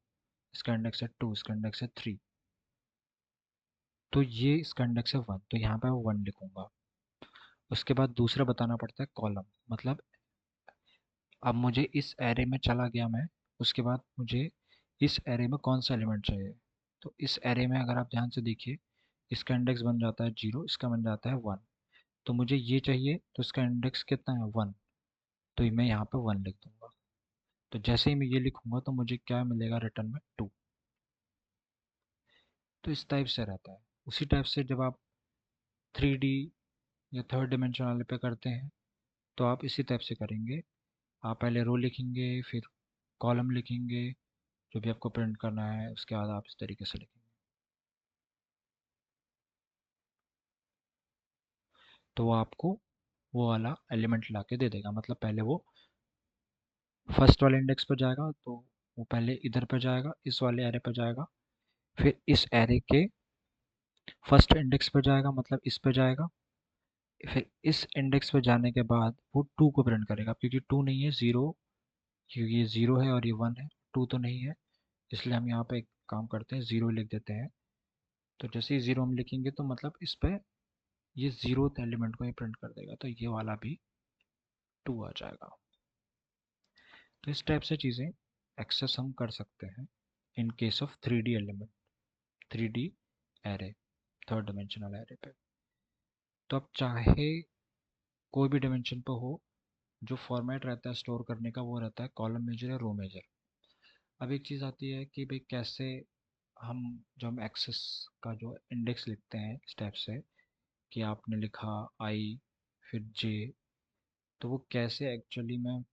इसका इंडेक्स है 2। इसका इंडेक्स है 3। तो ये इसका इंडेक्स है 1, तो यहाँ पे मैं 1 लिखूंगा। उसके बाद दूसरा बताना पड़ता है कॉलम। मतलब अब मुझे इस एरे में चला गया मैं, उसके बाद मुझे इस एरे में कौन सा एलिमेंट चाहिए। तो इस एरे में अगर आप ध्यान से देखिए, इसका इंडेक्स बन जाता है 0, इसका बन जाता है 1। तो मुझे ये चाहिए तो इसका इंडेक्स कितना है? 1। तो मैं यहाँ पे 1 लिख दूंगा। तो जैसे ही मैं ये लिखूंगा तो मुझे क्या मिलेगा रिटर्न में? 2। तो इस टाइप से रहता है। उसी टाइप से जब आप 3D या थर्ड डिमेंशन वाले पे करते हैं तो आप इसी टाइप से करेंगे। आप पहले रो लिखेंगे, फिर कॉलम लिखेंगे, जो भी आपको प्रिंट करना है, उसके बाद आप इस तरीके से लिखेंगे। तो वो आपको वो वाला एलिमेंट ला के दे देगा। मतलब पहले वो फर्स्ट वाले इंडेक्स पर जाएगा, तो वो पहले इधर पर जाएगा, इस वाले एरे पर जाएगा, फिर इस एरे के फर्स्ट इंडेक्स पर जाएगा, मतलब इस पर जाएगा। फिर इस इंडेक्स पर जाने के बाद वो 2 को प्रिंट करेगा, क्योंकि 2 नहीं है, 0। क्योंकि ये 0 है और ये 1 है, 2 तो नहीं है। इसलिए हम यहाँ पे एक काम करते हैं, 0 लिख देते हैं। तो जैसे ही 0 हम लिखेंगे तो मतलब इस पे ये 0th एलिमेंट को ही प्रिंट कर देगा। तो ये वाला भी 2 आ जाएगा। तो इस टाइप से चीज़ें एक्सेस हम कर सकते हैं in case of 3D element, 3D array, third dimensional array पे। तो अब चाहे कोई भी डिमेंशन पे हो, जो फॉर्मेट रहता है स्टोर करने का वो रहता है कॉलम मेजर या रो मेजर। अब एक चीज़ आती है कि भाई कैसे हम, जो हम एक्सेस का जो इंडेक्स लिखते हैं स्टेप से, कि आपने लिखा आई फिर जे, तो वो कैसे एक्चुअली में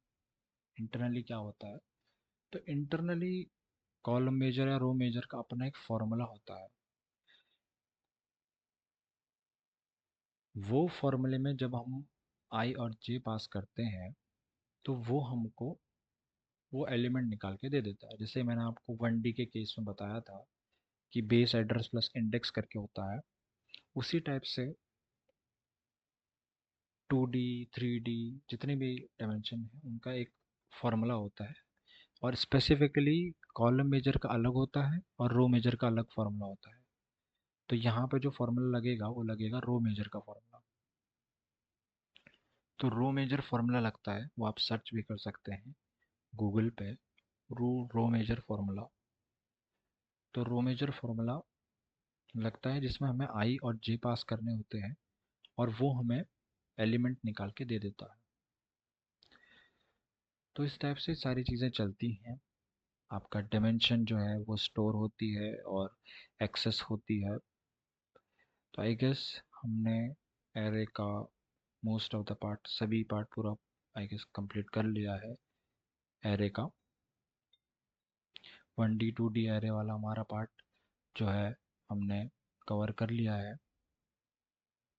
इंटरनली क्या होता है। तो इंटरनली कॉलम मेजर या रो मेजर का अपना एक फॉर्मूला होता है। वो फॉर्मूले में जब हम आई और जे पास करते हैं तो वो हमको वो एलिमेंट निकाल के दे देता है। जैसे मैंने आपको 1D के केस में बताया था कि बेस एड्रेस प्लस इंडेक्स करके होता है, उसी टाइप से 2D 3D जितने भी डायमेंशन है उनका एक फॉर्मूला होता है। और स्पेसिफिकली कॉलम मेजर का अलग होता है और रो मेजर का अलग फार्मूला होता है। तो यहाँ पे जो फार्मूला लगेगा वो लगेगा रो मेजर का फार्मूला। तो रो मेजर फार्मूला लगता है, वो आप सर्च भी कर सकते हैं गूगल पे, रो रो मेजर फार्मूला। तो रो मेजर फॉर्मूला लगता है जिसमें हमें आई और जे पास करने होते हैं और वो हमें एलिमेंट निकाल के दे देता है। तो इस टाइप से सारी चीज़ें चलती हैं। आपका डायमेंशन जो है वो स्टोर होती है और एक्सेस होती है। तो आई गेस हमने एरे का मोस्ट ऑफ द पार्ट, सभी पार्ट पूरा आई गेस कंप्लीट कर लिया है एरे का। 1D 2D एरे वाला हमारा पार्ट जो है हमने कवर कर लिया है।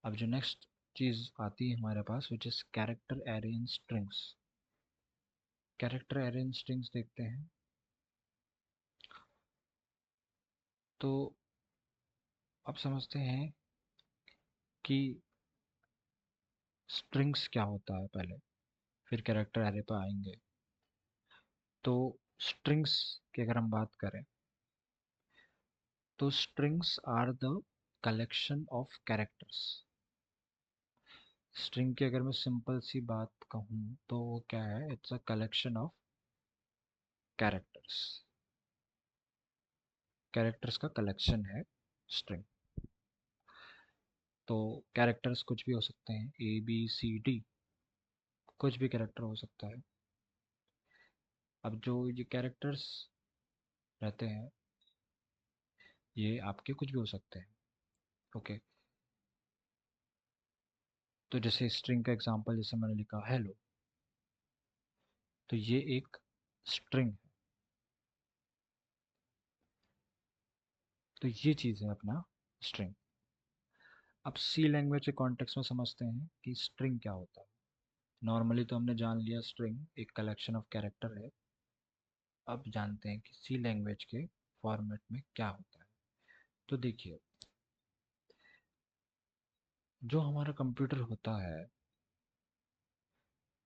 अब जो नेक्स्ट चीज़ आती है हमारे पास which is character array in strings. Character array in strings देखते हैं। तो अब समझते हैं कि स्ट्रिंग्स क्या होता है पहले, फिर कैरेक्टर एरे पर आएंगे। तो स्ट्रिंग्स की अगर हम बात करें तो strings are the collection of characters. String की अगर मैं सिंपल सी बात कहूँ तो वो क्या है, it's a collection of characters. Characters का कलेक्शन है स्ट्रिंग। तो कैरेक्टर्स कुछ भी हो सकते हैं, ABCD, कुछ भी कैरेक्टर हो सकता है। अब जो ये कैरेक्टर्स रहते हैं ये आपके कुछ भी हो सकते हैं। ओके, तो जैसे स्ट्रिंग का एग्जांपल जैसे मैंने लिखा हेलो, तो ये एक स्ट्रिंग है। तो ये चीज़ है अपना स्ट्रिंग। अब सी लैंग्वेज के कॉन्टेक्स्ट में समझते हैं कि स्ट्रिंग क्या होता है। नॉर्मली तो हमने जान लिया स्ट्रिंग एक कलेक्शन ऑफ कैरेक्टर है। अब जानते हैं कि सी लैंग्वेज के फॉर्मेट में क्या होता है। तो देखिए, जो हमारा कंप्यूटर होता है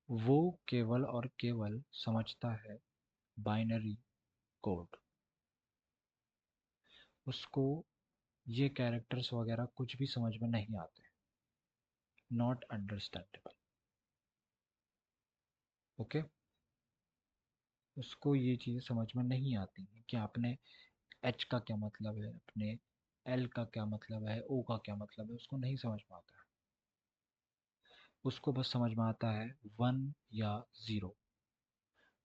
वो केवल और केवल समझता है बाइनरी कोड। उसको ये कैरेक्टर्स वगैरह कुछ भी समझ में नहीं आते, नॉट अंडरस्टैंडेबल। ओके, उसको ये चीज़ें समझ में नहीं आती हैं कि आपने एच का क्या मतलब है, अपने एल का क्या मतलब है, ओ का क्या मतलब है, उसको नहीं समझ में आता है। उसको बस समझ में आता है वन या ज़ीरो,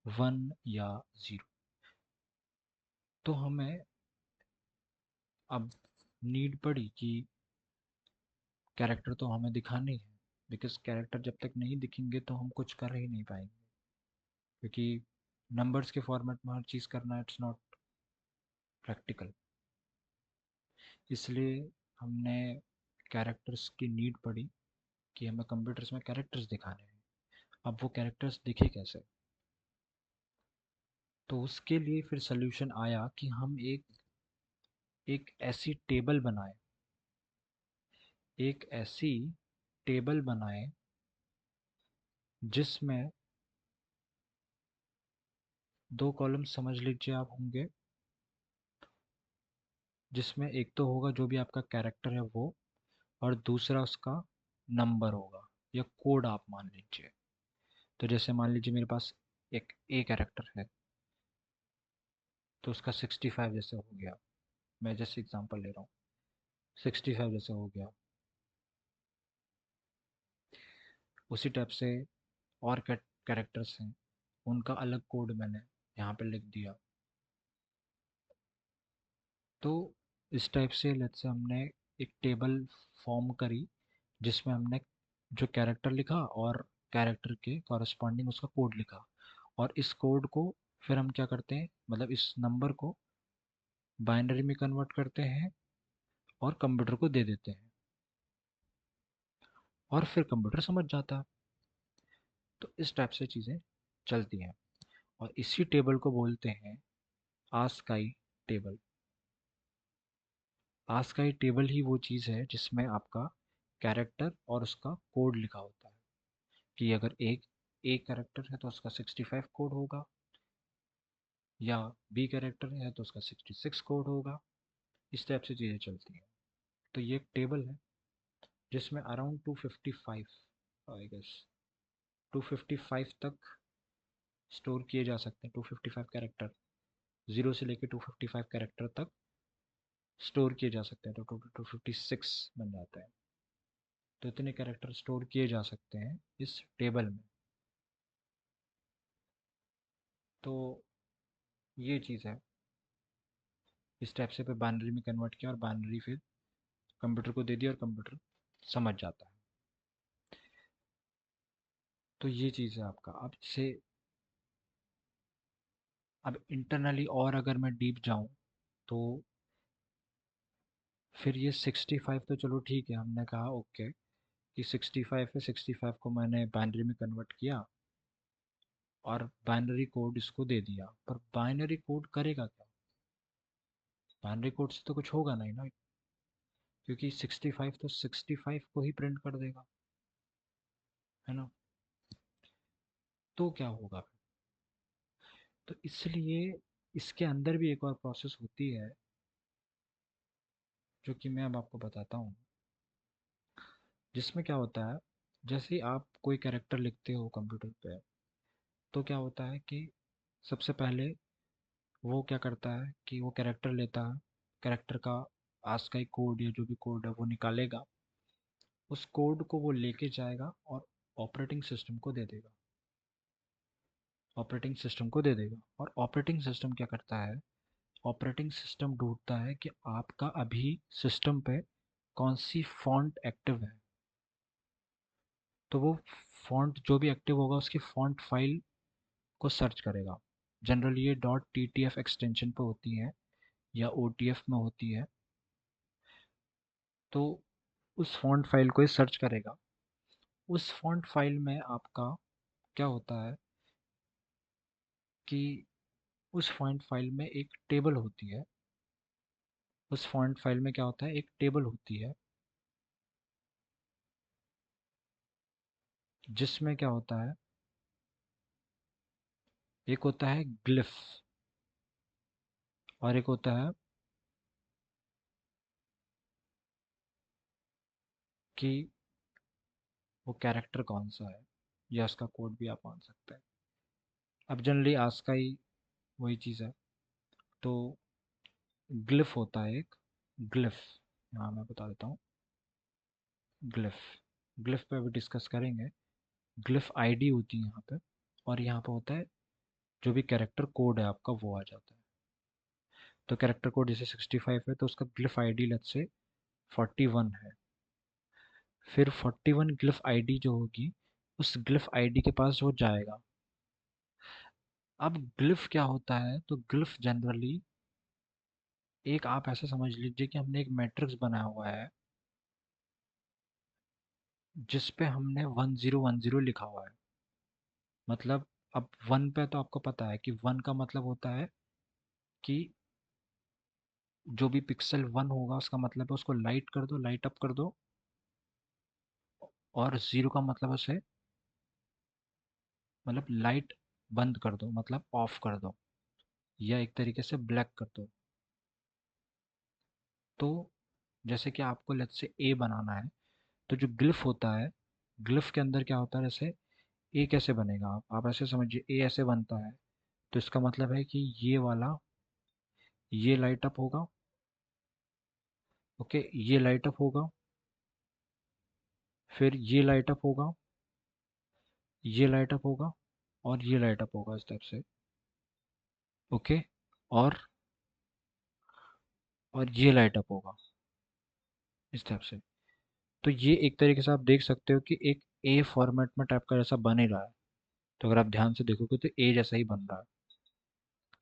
वन या ज़ीरो। तो हमें अब नीड पड़ी कि कैरेक्टर तो हमें दिखाने ही है, बिकॉज कैरेक्टर जब तक नहीं दिखेंगे तो हम कुछ कर ही नहीं पाएंगे। क्योंकि नंबर्स के फॉर्मेट में हर चीज़ करना इट्स नॉट प्रैक्टिकल। इसलिए हमने कैरेक्टर्स की नीड पड़ी कि हमें कंप्यूटर्स में कैरेक्टर्स दिखाने हैं। अब वो कैरेक्टर्स दिखे कैसे, तो उसके लिए फिर सल्यूशन आया कि हम एक ऐसी टेबल बनाए, एक ऐसी टेबल बनाए जिसमें दो कॉलम समझ लीजिए आप होंगे। जिसमें एक तो होगा जो भी आपका कैरेक्टर है वो, और दूसरा उसका नंबर होगा या कोड आप मान लीजिए। तो जैसे मान लीजिए मेरे पास एक ए कैरेक्टर है तो उसका 65 जैसे हो गया। मैं जैसे एग्जांपल ले रहा हूँ, 65 जैसे हो गया। उसी टाइप से और कैरेक्टर्स हैं, उनका अलग कोड मैंने यहाँ पे लिख दिया। तो इस टाइप से लेट्स से हमने एक टेबल फॉर्म करी जिसमें हमने जो कैरेक्टर लिखा और कैरेक्टर के कॉरस्पॉन्डिंग उसका कोड लिखा। और इस कोड को फिर हम क्या करते हैं, मतलब इस नंबर को बाइनरी में कन्वर्ट करते हैं और कंप्यूटर को दे देते हैं और फिर कंप्यूटर समझ जाता है। तो इस टाइप से चीज़ें चलती हैं और इसी टेबल को बोलते हैं आस्काई टेबल। आस्काई टेबल ही वो चीज़ है जिसमें आपका कैरेक्टर और उसका कोड लिखा होता है कि अगर एक कैरेक्टर है तो उसका 65 कोड होगा, या बी कैरेक्टर है तो उसका 66 कोड होगा। इस टाइप से चीज़ें चलती हैं। तो ये एक टेबल है जिसमें अराउंड 255 आई गेस 255 तक स्टोर किए जा सकते हैं। 255 कैरेक्टर, जीरो से लेके 255 कैरेक्टर तक स्टोर किए जा सकते हैं, तो टोटल 256 बन जाता है। तो इतने कैरेक्टर स्टोर किए जा सकते हैं इस टेबल में। तो ये चीज़ है, इस टाइप से फिर बाइनरी में कन्वर्ट किया और बाइनरी फिर कंप्यूटर को दे दिया और कंप्यूटर समझ जाता है। तो ये चीज़ है आपका। अब से अब इंटरनली और अगर मैं डीप जाऊं तो फिर ये 65 तो चलो ठीक है, हमने कहा ओके कि 65 है, 65 को मैंने बाइनरी में कन्वर्ट किया और बाइनरी कोड इसको दे दिया। पर बाइनरी कोड करेगा क्या? बाइनरी कोड से तो कुछ होगा नहीं ना, क्योंकि 65 तो 65 को ही प्रिंट कर देगा, है ना। तो क्या होगा फिर? तो इसलिए इसके अंदर भी एक और प्रोसेस होती है, जो कि मैं अब आपको बताता हूँ। जिसमें क्या होता है, जैसे ही आप कोई कैरेक्टर लिखते हो कंप्यूटर पे, तो क्या होता है कि सबसे पहले वो क्या करता है कि वो कैरेक्टर लेता है, कैरेक्टर का आस्काई कोड या जो भी कोड है वो निकालेगा, उस कोड को वो लेके जाएगा और ऑपरेटिंग सिस्टम को दे देगा। ऑपरेटिंग सिस्टम को दे देगा और ऑपरेटिंग सिस्टम क्या करता है, ऑपरेटिंग सिस्टम ढूंढता है कि आपका अभी सिस्टम पे कौन सी फॉन्ट एक्टिव है। तो वो फॉन्ट जो भी एक्टिव होगा उसकी फॉन्ट फाइल को सर्च करेगा। जनरली ये डॉट टीटीएफ एक्सटेंशन पे होती है या ओटीएफ में होती है। तो उस फॉन्ट फाइल को ये सर्च करेगा। उस फॉन्ट फाइल में आपका क्या होता है कि उस फॉन्ट फाइल में एक टेबल होती है। उस फॉन्ट फाइल में क्या होता है, एक टेबल होती है, जिसमें क्या होता है, एक होता है ग्लिफ और एक होता है कि वो कैरेक्टर कौन सा है, या उसका कोड भी आप मान सकते हैं। अब जनरली आज का ही वही चीज़ है। तो ग्लिफ होता है एक, ग्लिफ, यहाँ मैं बता देता हूँ। ग्लिफ, ग्लिफ पे अभी डिस्कस करेंगे। ग्लिफ आईडी होती है यहाँ पे, और यहाँ पे होता है जो भी कैरेक्टर कोड है आपका वो आ जाता है। तो कैरेक्टर कोड जैसे 65 है तो उसका ग्लिफ आईडी लेट्स से 41 है। फिर 41 ग्लिफ आईडी जो होगी, उस ग्लिफ आईडी के पास वो जाएगा। अब ग्लिफ क्या होता है, तो ग्लिफ जनरली एक, आप ऐसा समझ लीजिए कि हमने एक मैट्रिक्स बनाया हुआ है जिस पे हमने 1010 लिखा हुआ है। मतलब अब वन पे तो आपको पता है कि वन का मतलब होता है कि जो भी पिक्सल वन होगा उसका मतलब है उसको लाइट कर दो, लाइट अप कर दो। और जीरो का मतलब उसे, मतलब लाइट बंद कर दो, मतलब ऑफ कर दो, या एक तरीके से ब्लैक कर दो। तो जैसे कि आपको लेट्स से ए बनाना है, तो जो ग्लिफ होता है, ग्लिफ के अंदर क्या होता है, जैसे ए कैसे बनेगा, आप ऐसे समझिए, ए ऐसे बनता है, तो इसका मतलब है कि ये वाला, ये लाइट अप होगा, ओके, ये लाइट अप होगा, फिर ये लाइट अप होगा, ये लाइट अप होगा, और ये लाइट अप होगा, इस टाइप से। ओके, और ये लाइट अप होगा इस टाइप से। तो ये एक तरीके से आप देख सकते हो कि एक ए फॉर्मेट में टाइप का जैसा बन ही रहा है। तो अगर आप ध्यान से देखोगे तो ए जैसा ही बन रहा है।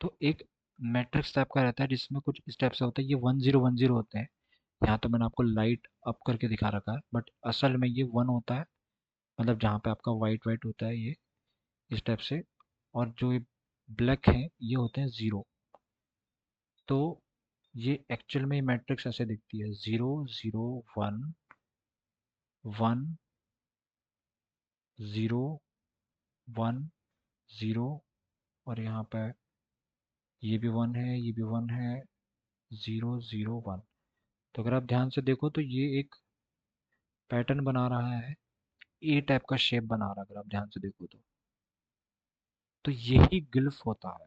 तो एक मैट्रिक्स टाइप का रहता है जिसमें कुछ इस टाइप से होता है, ये 1010 होते हैं। यहाँ तो मैंने आपको लाइट अप करके दिखा रखा है, बट असल में ये वन होता है, मतलब जहाँ पे आपका वाइट वाइट होता है ये, इस टाइप से। और जो ये ब्लैक है ये होते हैं ज़ीरो। तो ये एक्चुअल में मैट्रिक्स ऐसे दिखती है, 0 0 1 1 0 1 0, और यहाँ पे ये भी वन है, ये भी वन है, 0 0 1। तो अगर आप ध्यान से देखो तो ये एक पैटर्न बना रहा है, ए टाइप का शेप बना रहा है, अगर आप ध्यान से देखो तो यही ग्लिफ होता है।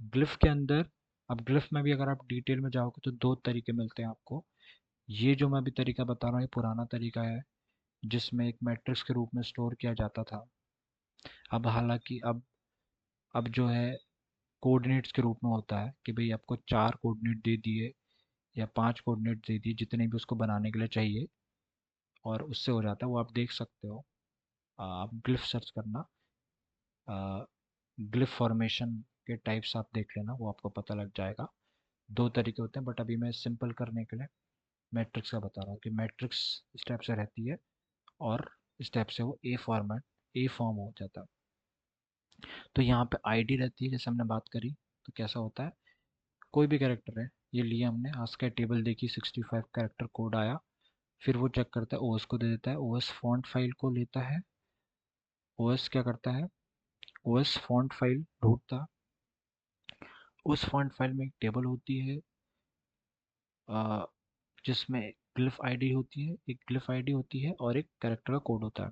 ग्लिफ के अंदर अब ग्लिफ में भी अगर आप डिटेल में जाओगे तो दो तरीके मिलते हैं आपको। ये जो मैं अभी तरीका बता रहा हूँ ये पुराना तरीका है, जिसमें एक मैट्रिक्स के रूप में स्टोर किया जाता था। अब हालांकि अब जो है कोऑर्डिनेट्स के रूप में होता है कि भाई आपको 4 कोऑर्डिनेट दे दिए या 5 कोऑर्डिनेट दे दिए, जितने भी उसको बनाने के लिए चाहिए, और उससे हो जाता है। वो आप देख सकते हो। आप ग्लिफ सर्च करना, ग्लिफ फॉर्मेशन के टाइप्स आप देख लेना, वो आपको पता लग जाएगा। दो तरीके होते हैं, बट अभी मैं सिंपल करने के लिए मैट्रिक्स का बता रहा हूँ कि मैट्रिक्स स्टेप से रहती है और स्टेप से वो ए फॉर्म हो जाता है। तो यहाँ पे आईडी रहती है, जैसे हमने बात करी। तो कैसा होता है, कोई भी कैरेक्टर है, ये लिए हमने, आस्काई टेबल देखी, 65 कैरेक्टर कोड आया। फिर वो चेक करता है, ओएस को दे देता है, ओएस फॉन्ट फाइल को लेता है। ओएस क्या करता है, ओएस फॉन्ट फाइल ढूंढता, उस फॉन्ट फाइल में एक टेबल होती है, अ, जिसमें ग्लिफ आईडी होती है, एक ग्लिफ आईडी होती है और एक कैरेक्टर का कोड होता है।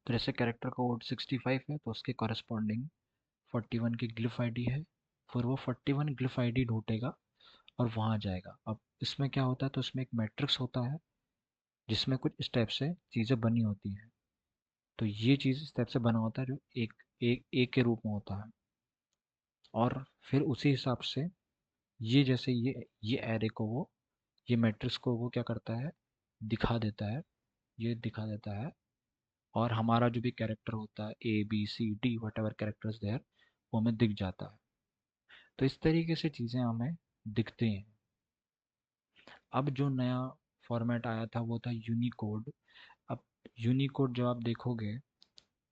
तो जैसे कैरेक्टर का कोड 65 है तो उसके कॉरेस्पॉन्डिंग 41 की ग्लिफ आईडी है। फिर वो 41 ग्लिफ आईडी ढूंढेगा और वहाँ जाएगा। अब इसमें क्या होता है, तो इसमें एक मैट्रिक्स होता है जिसमें कुछ स्टेप से चीज़ें बनी होती हैं। तो ये चीज़ स्टेप से बना होता है जो एक के रूप में होता है। और फिर उसी हिसाब से ये जैसे ये एरे को वो, ये मैट्रिक्स को वो क्या करता है, दिखा देता है, ये दिखा देता है। और हमारा जो भी कैरेक्टर होता है, A B C D whatever characters there, वो हमें दिख जाता है। तो इस तरीके से चीज़ें हमें दिखती हैं। अब जो नया फॉर्मेट आया था वो था यूनिकोड। अब यूनिकोड जब आप देखोगे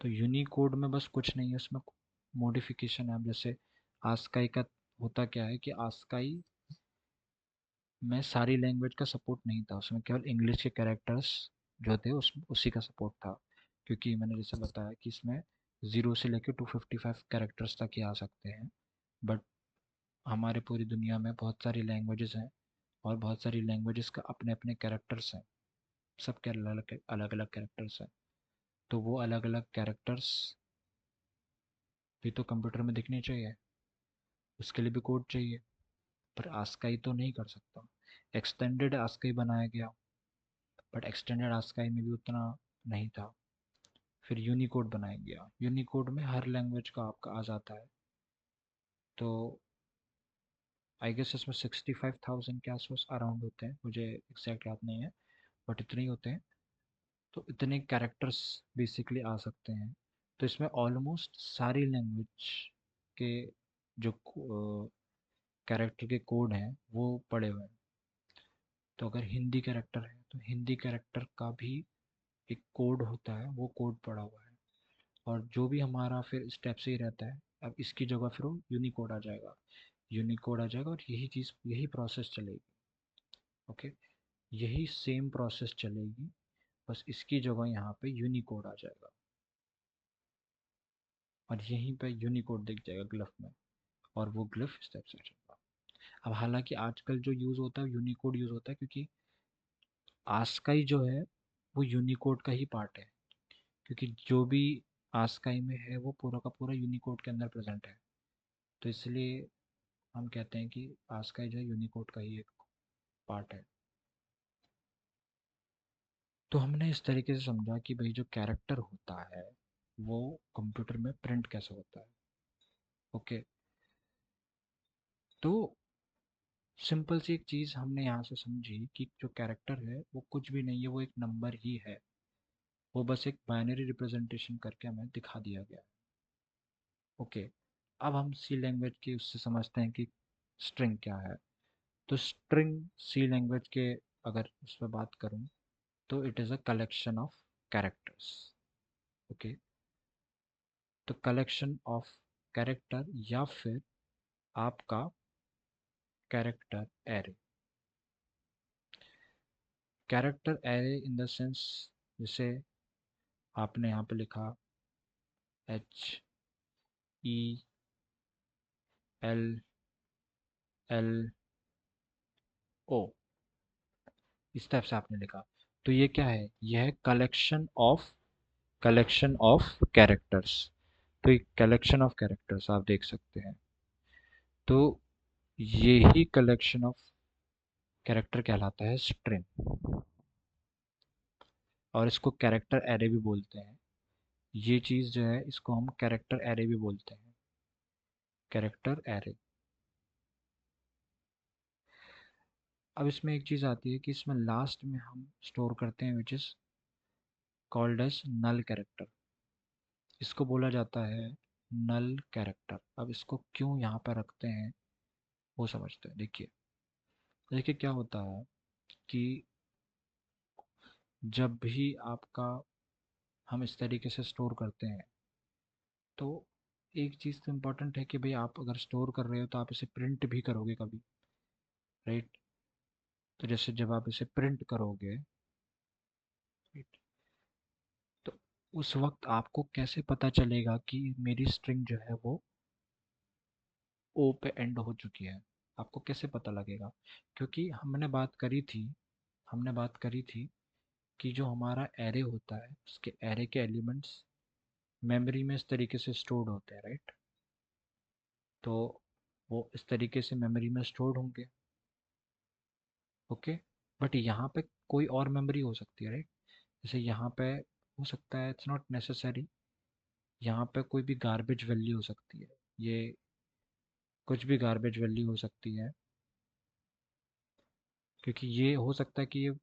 तो यूनिकोड में बस कुछ नहीं है, उसमें मॉडिफिकेशन है। अब जैसे आस्काई का होता क्या है कि आस्काई में सारी लैंग्वेज का सपोर्ट नहीं था, उसमें केवल इंग्लिश के कैरेक्टर्स जो थे उसी का सपोर्ट था। क्योंकि मैंने जैसे बताया कि इसमें 0 से लेकर 255 कैरेक्टर्स तक ही आ सकते हैं। बट हमारे पूरी दुनिया में बहुत सारी लैंग्वेजेस हैं और बहुत सारी लैंग्वेजेस का अपने अपने कैरेक्टर्स हैं। सबके अलग अलग अलग कैरेक्टर्स हैं। तो वो अलग अलग कैरेक्टर्स भी तो कंप्यूटर में दिखने चाहिए, उसके लिए भी कोड चाहिए। पर आस्काई तो नहीं कर सकता। एक्सटेंडेड आस्काई बनाया गया, बट एक्सटेंडेड आस्काई में भी उतना नहीं था। फिर यूनिकोड बनाया गया, यूनिकोड में हर लैंग्वेज का आपका आ जाता है। तो आई गेस इसमें 65,000 के आसपास अराउंड होते हैं, मुझे एग्जैक्ट याद नहीं है, बट इतने ही होते हैं। तो इतने कैरेक्टर्स बेसिकली आ सकते हैं। तो इसमें ऑलमोस्ट सारी लैंग्वेज के जो कैरेक्टर के कोड हैं वो पड़े हुए हैं। तो अगर हिंदी कैरेक्टर है तो हिंदी कैरेक्टर का भी एक कोड होता है, वो कोड पड़ा हुआ है। और जो भी हमारा फिर स्टेप से ही रहता है, अब इसकी जगह फिर वो यूनिकोड आ जाएगा, यूनिकोड आ जाएगा और यही चीज़, यही प्रोसेस चलेगी। ओके, यही सेम प्रोसेस चलेगी, बस इसकी जगह यहाँ पे यूनिकोड आ जाएगा और यहीं पे यूनिकोड दिख जाएगा ग्लिफ में, और वो ग्लिफ स्टेप से चलेगा। अब हालांकि आजकल जो यूज़ होता है यूनिकोड यूज़ होता है, क्योंकि आस्काई जो है वो यूनिकोड का ही पार्ट है। क्योंकि जो भी आस्काई में है वो पूरा का पूरा यूनिकोड के अंदर प्रेजेंट है। तो इसलिए हम कहते हैं कि आस्काई जो है यूनिकोड का ही एक पार्ट है। तो हमने इस तरीके से समझा कि भाई जो कैरेक्टर होता है वो कंप्यूटर में प्रिंट कैसे होता है। ओके, तो सिंपल सी एक चीज़ हमने यहाँ से समझी कि जो कैरेक्टर है वो कुछ भी नहीं है, वो एक नंबर ही है। वो बस एक बाइनरी रिप्रेजेंटेशन करके हमें दिखा दिया गया। ओके, अब हम सी लैंग्वेज की उससे समझते हैं कि स्ट्रिंग क्या है। तो स्ट्रिंग सी लैंग्वेज के, अगर उस पर बात करूँ, तो it is a collection of characters. Okay, तो कलेक्शन ऑफ कैरेक्टर या फिर आपका character array. Character array in the sense, जैसे आपने यहाँ पे लिखा HELLO, इस टाइप से आपने लिखा। तो ये क्या है, यह है कलेक्शन ऑफ कैरेक्टर्स। तो ये कलेक्शन ऑफ कैरेक्टर्स आप देख सकते हैं। तो यही कलेक्शन ऑफ कैरेक्टर कहलाता है स्ट्रिंग, और इसको कैरेक्टर एरे भी बोलते हैं। ये चीज़ जो है इसको हम कैरेक्टर एरे भी बोलते हैं, कैरेक्टर एरे। अब इसमें एक चीज़ आती है कि इसमें लास्ट में हम स्टोर करते हैं which is called as null character. इसको बोला जाता है नल कैरेक्टर। अब इसको क्यों यहाँ पर रखते हैं वो समझते हैं। देखिए देखिए क्या होता है कि जब भी आपका हम इस तरीके से स्टोर करते हैं तो एक चीज़ तो इम्पोर्टेंट है कि भाई आप अगर स्टोर कर रहे हो तो आप इसे प्रिंट भी करोगे कभी, राइट। तो जैसे जब आप इसे प्रिंट करोगे, राइट, तो उस वक्त आपको कैसे पता चलेगा कि मेरी स्ट्रिंग जो है वो ओ पे एंड हो चुकी है। आपको कैसे पता लगेगा? क्योंकि हमने बात करी थी कि जो हमारा एरे होता है उसके एरे के एलिमेंट्स मेमोरी में इस तरीके से स्टोर्ड होते हैं, राइट। तो वो इस तरीके से मेमोरी में स्टोर्ड होंगे, ओके। बट यहाँ पे कोई और मेमोरी हो सकती है, राइट। जैसे यहाँ पे हो सकता है, इट्स नॉट नेसेसरी, यहाँ पे कोई भी गार्बेज वैल्यू हो सकती है, ये कुछ भी गार्बेज वैल्यू हो सकती है। क्योंकि ये हो सकता है कि ये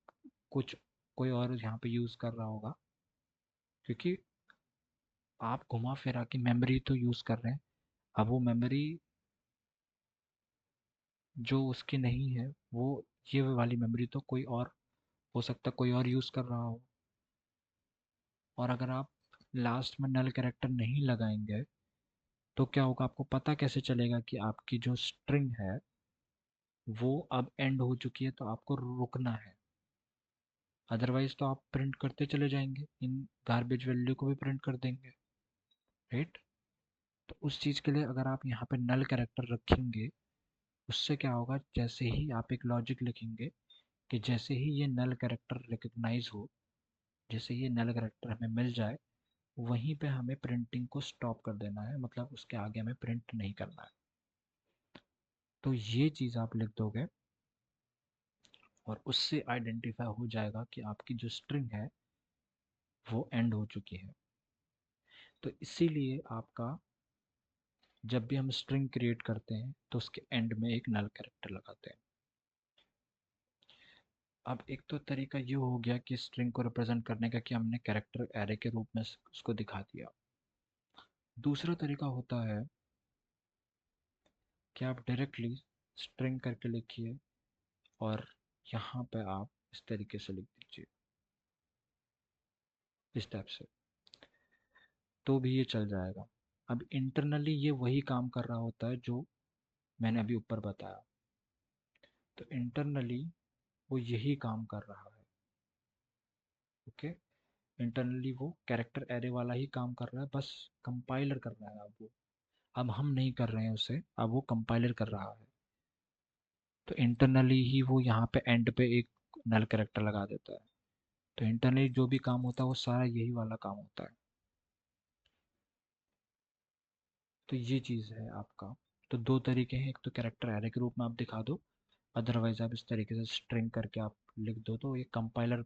कुछ कोई और यहाँ पे यूज़ कर रहा होगा, क्योंकि आप घुमा फिरा के मेमोरी तो यूज़ कर रहे हैं। अब वो मेमोरी जो उसकी नहीं है, वो ये वाली मेमोरी तो कोई और हो सकता है, कोई और यूज़ कर रहा हो। और अगर आप लास्ट में नल कैरेक्टर नहीं लगाएंगे तो क्या होगा, आपको पता कैसे चलेगा कि आपकी जो स्ट्रिंग है वो अब एंड हो चुकी है, तो आपको रुकना है। अदरवाइज तो आप प्रिंट करते चले जाएंगे, इन गार्बेज वैल्यू को भी प्रिंट कर देंगे, राइट। तो उस चीज़ के लिए अगर आप यहाँ पे नल कैरेक्टर रखेंगे, उससे क्या होगा, जैसे ही आप एक लॉजिक लिखेंगे कि जैसे ही ये नल कैरेक्टर रिकग्नाइज हो, जैसे ये नल कैरेक्टर हमें मिल जाए, वहीं पे हमें प्रिंटिंग को स्टॉप कर देना है, मतलब उसके आगे हमें प्रिंट नहीं करना है। तो ये चीज़ आप लिख दोगे और उससे आइडेंटिफाई हो जाएगा कि आपकी जो स्ट्रिंग है वो एंड हो चुकी है। तो इसीलिए आपका जब भी हम स्ट्रिंग क्रिएट करते हैं तो उसके एंड में एक नल कैरेक्टर लगाते हैं। अब एक तो तरीका ये हो गया कि स्ट्रिंग को रिप्रेजेंट करने का कि हमने कैरेक्टर एरे के रूप में उसको दिखा दिया। दूसरा तरीका होता है कि आप डायरेक्टली स्ट्रिंग करके लिखिए और यहाँ पे आप इस तरीके से लिख दीजिए, इस टाइप से, तो भी ये चल जाएगा। अब इंटरनली ये वही काम कर रहा होता है जो मैंने अभी ऊपर बताया। तो इंटरनली वो यही काम कर रहा है, ओके। इंटरनली वो कैरेक्टर एरे वाला ही काम कर रहा है, बस कंपाइलर कर रहा है अब वो। अब हम नहीं कर रहे हैं उसे, अब वो कंपाइलर कर रहा है। तो इंटरनली ही वो यहाँ पे एंड पे एक नल कैरेक्टर लगा देता है। तो इंटरनली जो भी काम होता है वो सारा यही वाला काम होता है। तो ये चीज़ है आपका। तो दो तरीके हैं, एक तो कैरेक्टर एरे के रूप में आप दिखा दो, अदरवाइज आप इस तरीके से स्ट्रिंग करके आप लिख दो, तो ये कंपाइलर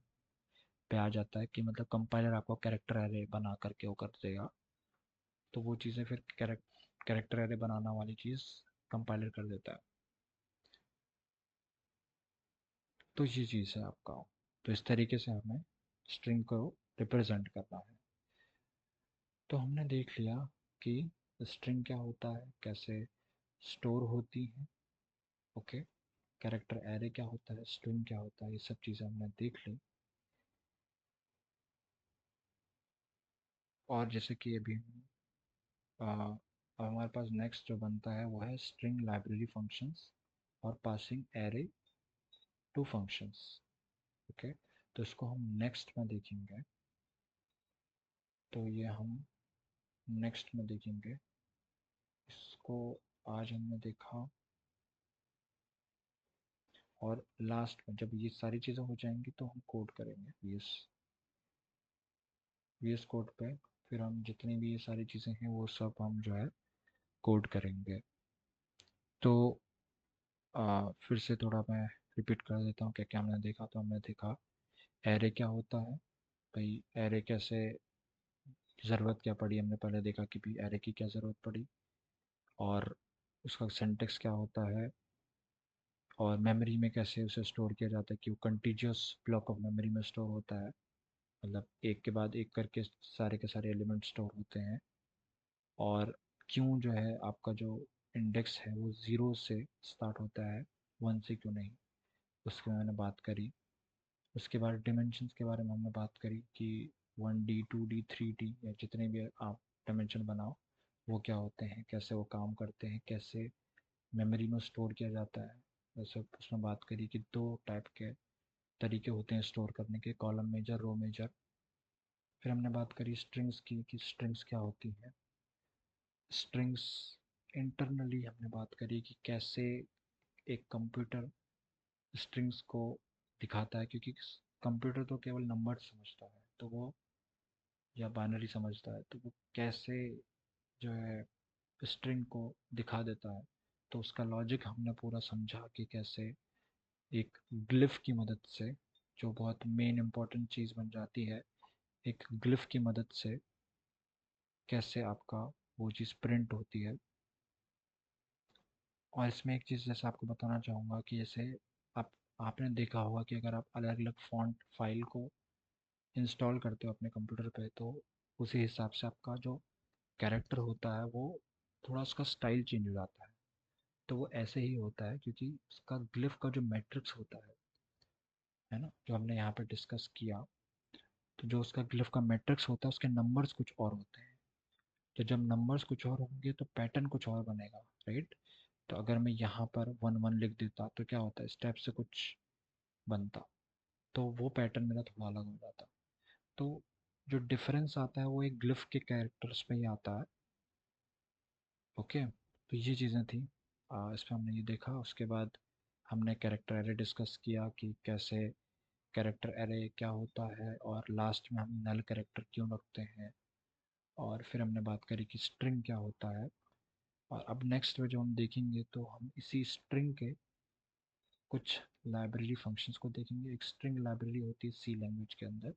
पे आ जाता है कि मतलब कंपाइलर आपको कैरेक्टर एरे बना करके वो कर देगा। तो वो चीज़ें फिर कैरेक्टर एरे बनाना वाली चीज़ कंपाइलर कर देता है। तो ये चीज़ है आपका। तो इस तरीके से हमें स्ट्रिंग को रिप्रेजेंट करना है। तो हमने देख लिया कि स्ट्रिंग क्या होता है, कैसे स्टोर होती है, ओके। कैरेक्टर एरे क्या होता है, स्ट्रिंग क्या होता है, ये सब चीज़ें हमने देख ली। और जैसे कि अभी अब हमारे पास नेक्स्ट जो बनता है वो है स्ट्रिंग लाइब्रेरी फंक्शंस और passing array to functions, okay. तो इसको हम नेक्स्ट में देखेंगे। तो ये हम नेक्स्ट में देखेंगे इसको। आज हमने देखा, और लास्ट में जब ये सारी चीज़ें हो जाएंगी तो हम कोड करेंगे वीएस कोड पे। फिर हम जितनी भी ये सारी चीज़ें हैं वो सब हम जो है कोड करेंगे। तो फिर से थोड़ा मैं रिपीट कर देता हूँ क्या क्या हमने देखा। तो हमने देखा एरे क्या होता है, भाई एरे कैसे, ज़रूरत क्या पड़ी, हमने पहले देखा कि भी एरे की क्या ज़रूरत पड़ी, और उसका सिंटेक्स क्या होता है, और मेमोरी में कैसे उसे स्टोर किया जाता है कि वो कंटीजियस ब्लॉक ऑफ मेमोरी में स्टोर होता है, मतलब एक के बाद एक करके सारे के सारे एलिमेंट स्टोर होते हैं, और क्यों जो है आपका जो इंडेक्स है वो ज़ीरो से स्टार्ट होता है, वन से क्यों नहीं, उसकी मैंने बात करी। उसके बाद डिमेंशंस के बारे में हमने बात करी कि 1D 2D 3D या जितने भी आप डिमेंशन बनाओ वो क्या होते हैं, कैसे वो काम करते हैं, कैसे मेमोरी में स्टोर किया जाता है। वैसे उसमें बात करी कि दो टाइप के तरीके होते हैं स्टोर करने के, कॉलम मेजर, रो मेजर। फिर हमने बात करी स्ट्रिंग्स की कि स्ट्रिंग्स क्या होती हैं। स्ट्रिंग्स इंटरनली हमने बात करी कि कैसे एक कंप्यूटर स्ट्रिंग्स को दिखाता है, क्योंकि कंप्यूटर तो केवल नंबर समझता है, तो वो या बाइनरी समझता है, तो वो कैसे जो है स्ट्रिंग को दिखा देता है। तो उसका लॉजिक हमने पूरा समझा कि कैसे एक ग्लिफ की मदद से, जो बहुत मेन इम्पॉर्टेंट चीज़ बन जाती है, एक ग्लिफ की मदद से कैसे आपका वो चीज़ प्रिंट होती है। और इसमें एक चीज़ जैसे आपको बताना चाहूँगा कि जैसे आप आपने देखा होगा कि अगर आप अलग अलग फॉन्ट फाइल को इंस्टॉल करते हो अपने कंप्यूटर पे, तो उसी हिसाब से आपका जो कैरेक्टर होता है वो थोड़ा उसका स्टाइल चेंज हो जाता है। तो वो ऐसे ही होता है क्योंकि उसका ग्लिफ का जो मैट्रिक्स होता है ना, जो हमने यहाँ पे डिस्कस किया, तो जो उसका ग्लिफ का मैट्रिक्स होता है उसके नंबर्स कुछ और होते हैं। तो जब नंबर्स कुछ और होंगे तो पैटर्न कुछ और बनेगा, राइट। तो अगर मैं यहाँ पर 1 1 लिख देता तो क्या होता है, स्टेप से कुछ बनता, तो वो पैटर्न मेरा थोड़ा अलग हो जाता। तो जो डिफरेंस आता है वो एक ग्लिफ के कैरेक्टर्स पे ही आता है। ओके, तो ये चीज़ें थी। इस पर हमने ये देखा। उसके बाद हमने कैरेक्टर एरे डिस्कस किया कि कैसे कैरेक्टर एरे क्या होता है, और लास्ट में हम नल कैरेक्टर क्यों रखते हैं। और फिर हमने बात करी कि स्ट्रिंग क्या होता है। और अब नेक्स्ट में जो हम देखेंगे तो हम इसी स्ट्रिंग के कुछ लाइब्रेरी फंक्शंस को देखेंगे। एक स्ट्रिंग लाइब्रेरी होती है सी लैंग्वेज के अंदर।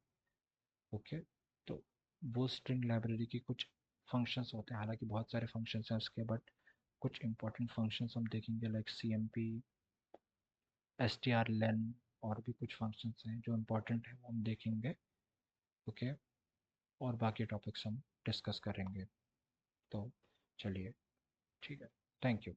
ओके, तो वो स्ट्रिंग लाइब्रेरी की कुछ फंक्शंस होते हैं, हालांकि बहुत सारे फंक्शंस हैं उसके, बट कुछ इंपॉर्टेंट फंक्शंस हम देखेंगे लाइक CMP, strlen, और भी कुछ फंक्शंस हैं जो इंपॉर्टेंट हैं वो हम देखेंगे। ओके, और बाकी टॉपिक्स हम डिस्कस करेंगे। तो चलिए, ठीक है, थैंक यू।